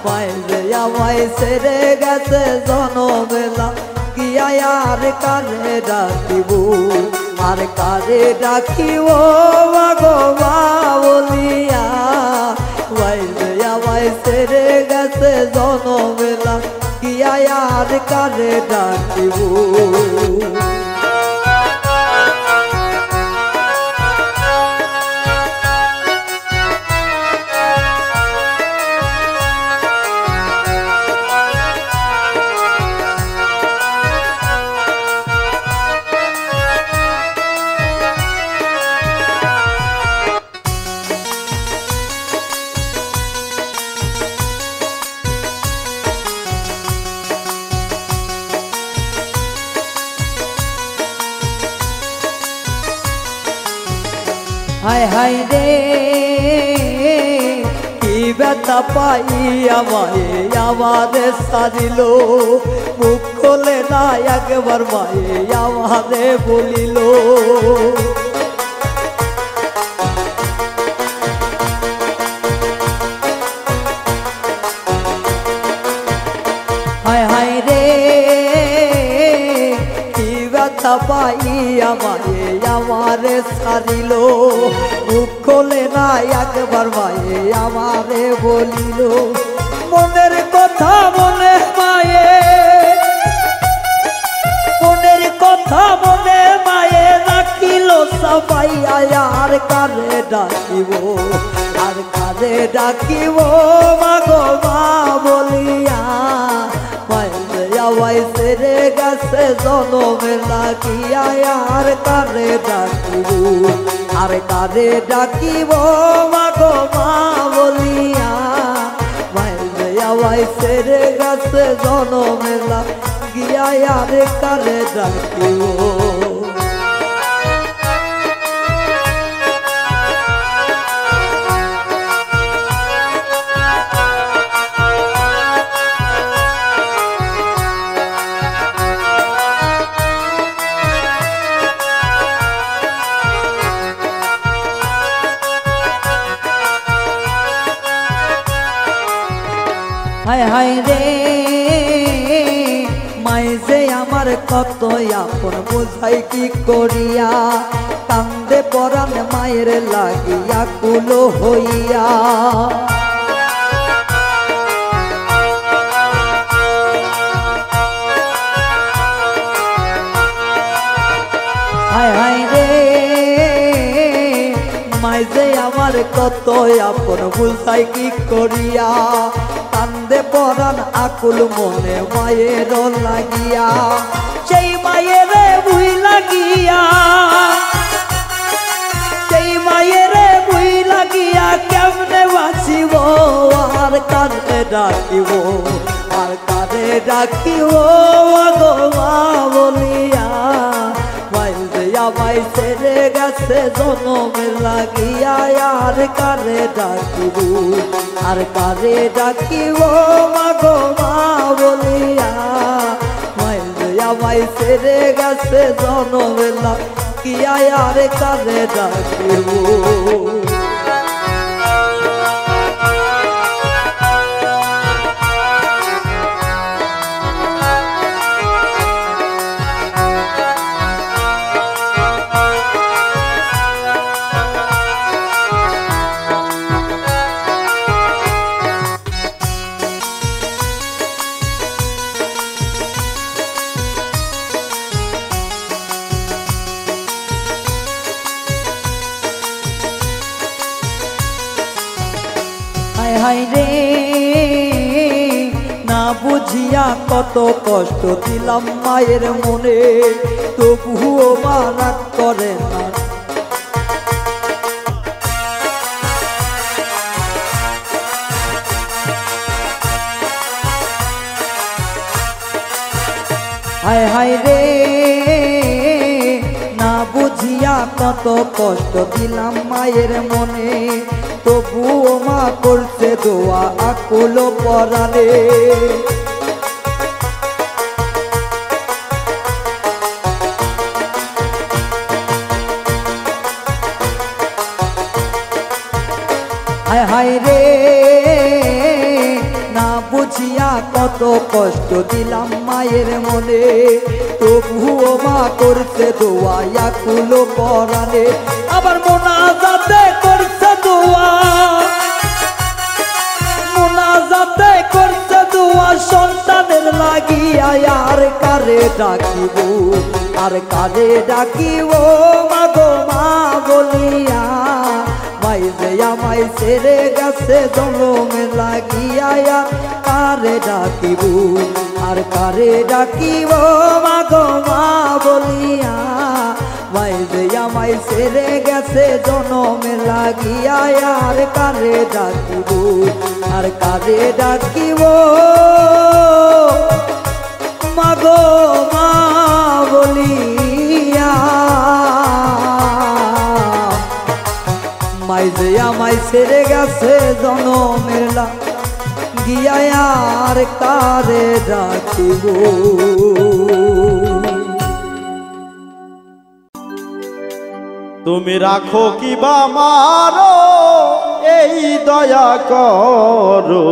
মাই যে আমায় ছেড়ে গেছে জনমের না গিয়া আর কারে ডাকিব আর কারে ডাকিব মাগো মা বলিয়া আমায় ছেড়ে গেছে জনমেলা গিয়া আর কারে ডাকিব হায় হায় রে কি ব্যথা পাইয়া মায়ে আমারে সাজিল মুখ খোলে না একবার মায়ে আমারে বলিল হায় হায় রে কি ব্যথা পাইয়া মায়ে আমারে সারিল মুখ খোলে না একবার মায়ে আমারে বলিল মনের কথা মনে মায়ে মনের কথা মনে মায়ে রাখিল সবাইয়া আর কারে ডাকিব আর কারে ডাকিব মাগো মা বলিয়া বাইসে রে গেছে জনমে লাগিয়া আর কারে ডাকিব আর কারে ডাকিব মাগো মা বলিয়া বাইসে রে গেছে জনমে লাগিয়া আর কারে ডাকিব হায় হায় রে মায়ে যে আমার কত আপন বোঝাই কি করিয়া কান্দে পরাণ মায়ের লাগিয়া কুলো হইয়া হায় হায় রে মায়ে যে আমার কত আপন বোঝাই কি করিয়া কান্দে পরাণ আকুল মনে মায়ের লাগিয়া সেই মায়ের ভুই লাগিয়া সেই মায়ের ভুই লাগিয়া কেমনে বাঁচিব আর কারে ডাকিব আর কারে ডাকিব গো মা বলিয়া মাই ছেড়ে গেছে জনমে লাগিয়া আর কারে ডাকিব আর কারে ডাকিব মাগো মা বলিয়া মাই ছেড়ে গেছে জনমে লাগিয়া আর কারে ডাকিব হায় রে না বুঝিয়া কত কষ্ট দিলাম মায়ের মনে তবুও মা রাগ করে না হায় হায় রে না বুঝিয়া কত কষ্ট দিলাম মায়ের মনে তবুও মা করছে দোয়া আকুল পরাণে হায় হায় রে না বুঝিয়া কত কষ্ট দিলাম মায়ের মনে তবুও মা করছে দোয়া আকুল পরাণে আবার মোনাজাতে করছে দোয়া মোনাজাতে করছে দোয়া সন্তানের লাগিয়া আর কারে ডাকিব আর কারে ডাকিব মাগো মা বলিয়া মাই যে আমায় ছেড়ে গেছে জনমে লাগিয়া কারে ডাকিব আর কারে ডাকিব মাগো মা বলিয়া মাই যে আমায় ছেড়ে গেছে জনমে লাগিয়া আর কারে ডাকিব আর কারে ডাকিব মাগো মা বলিয়া আমায় ছেড়ে গেছে জনমের গিয়া আর কারে ডাকিব। তুমি রাখো কি বা মারো এই দয়া করো,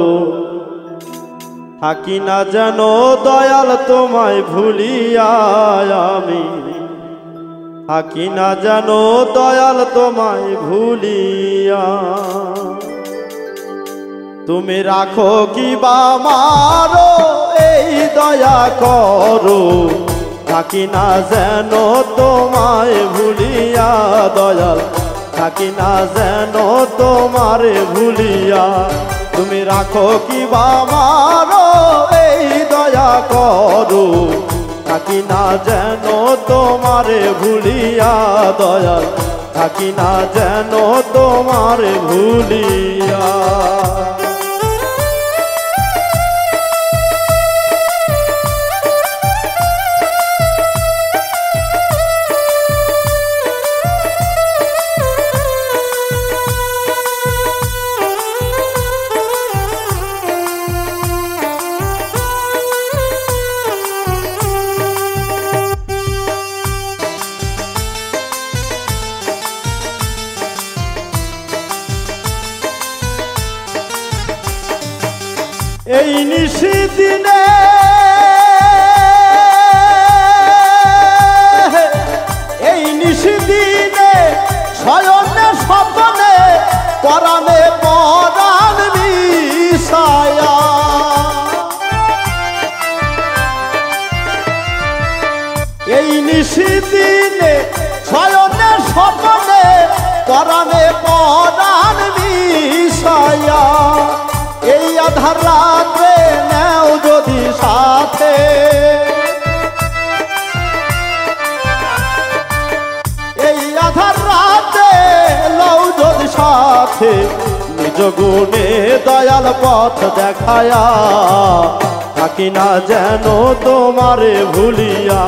থাকি না যেন দয়াল তোমায় ভুলিয়া আমি, থাকি না যেন দয়াল তোমায় ভুলিয়া। তুমি রাখো কি বা মারো এই দয়া করো, থাকি না যেন তোমায় ভুলিয়া দয়াল, থাকি না যেন তোমারে ভুলিয়া। তুমি রাখো কি বা মারো এই দয়া করো, থাকি না যেন তোমারে ভুলিয়া দয়াল, থাকি না যেন তোমারে ভুলিয়া। এই নিশিদিনে এই নিশিদিনে শয়নে স্বপ্নে পরাণে পরাণ মিশায়া, এই নিশিদিনে শয়নে স্বপ্নে পরাণে পরাণ মিশায়া। এই আধার রাতে নেও যদি সাথে, এই আধার রাতে লও যদি সাথে, নিজ গুণে দয়াল পথ দেখায়া, থাকি না যেন তোমারে ভুলিয়া।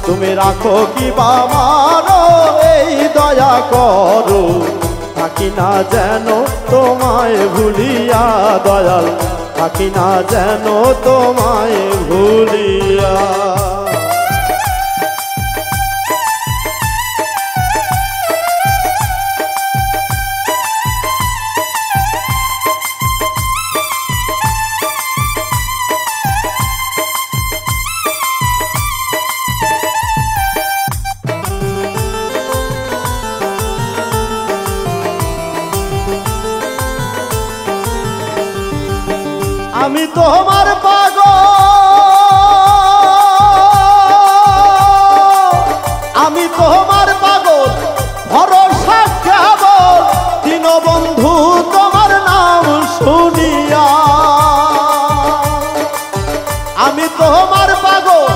তুমি রাখো কি বা মারো এই দয়া করো, থাকি না যেন তোমায় ভুলিয়া দয়াল, থাকি না যেন তোমায় ভুলিয়া। আমি তোমার পাগল, আমি তোমার পাগল ভরসা কেবল দীনবন্ধু তোমার নাম শুনিয়া। আমি তোমার পাগল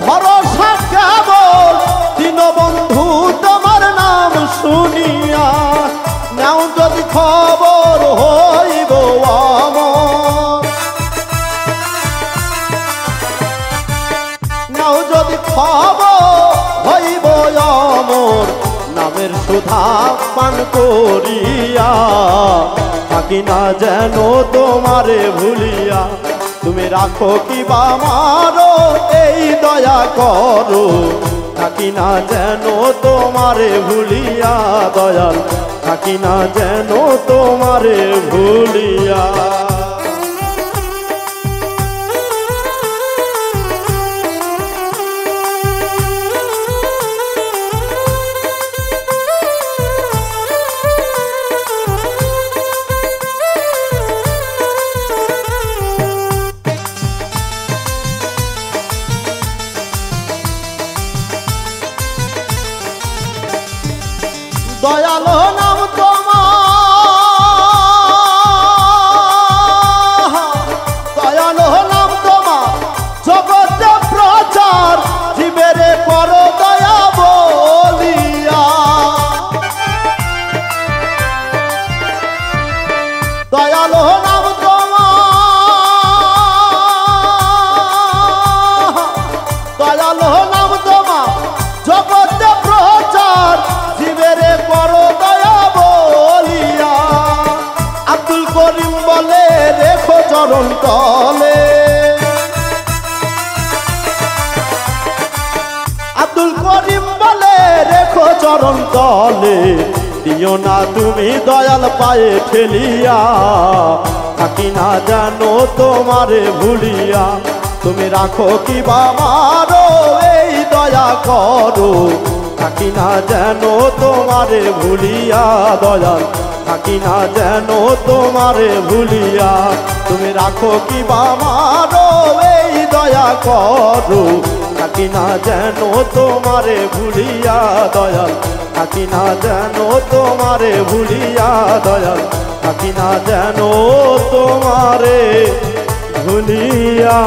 ভরসা কেবল দীনবন্ধু তোমার নাম শুনিয়া। নাও যদি খবর হইব আমার, নাও যদি খবর হইব আমার, নামের সুধা পান করিয়া, থাকি না যেন তোমারে ভুলিয়া। তুমি রাখো কি বা মারো এই দয়া করো, থাকি না যেন তোমারে ভুলিয়া দয়াল, থাকি না যেন তোমারে ভুলিয়া। দয়ালো নাম তোমার, দয়ালো নাম তোমার জগতে প্রচার, জীবেরে করো দয়া বলিয়া। দয়ালো নাম তোমার, দয়ালো নাম তোমার জগতে প্রচার, জীবেরে করো দয়া বলিয়া। বলে রেখো চরণ তলে। আব্দুল করিম বলে রেখো চরণ তলে, দিও না তুমি দয়াল পায়ে ঠেলিয়া, থাকি না যেন তোমারে ভুলিয়া। তুমি রাখো কি বাবারো এই দয়া করো, থাকি না যেন তোমারে ভুলিয়া দয়াল, থাকি না যেন তোমারে ভুলিয়া। তুমি রাখো কি বাবারো এই দয়া করো, থাকি না যেন তোমারে ভুলিয়া দয়াল, থাকি না যেন তোমারে ভুলিয়া দয়াল, থাকি না যেন তোমারে ভুলিয়া।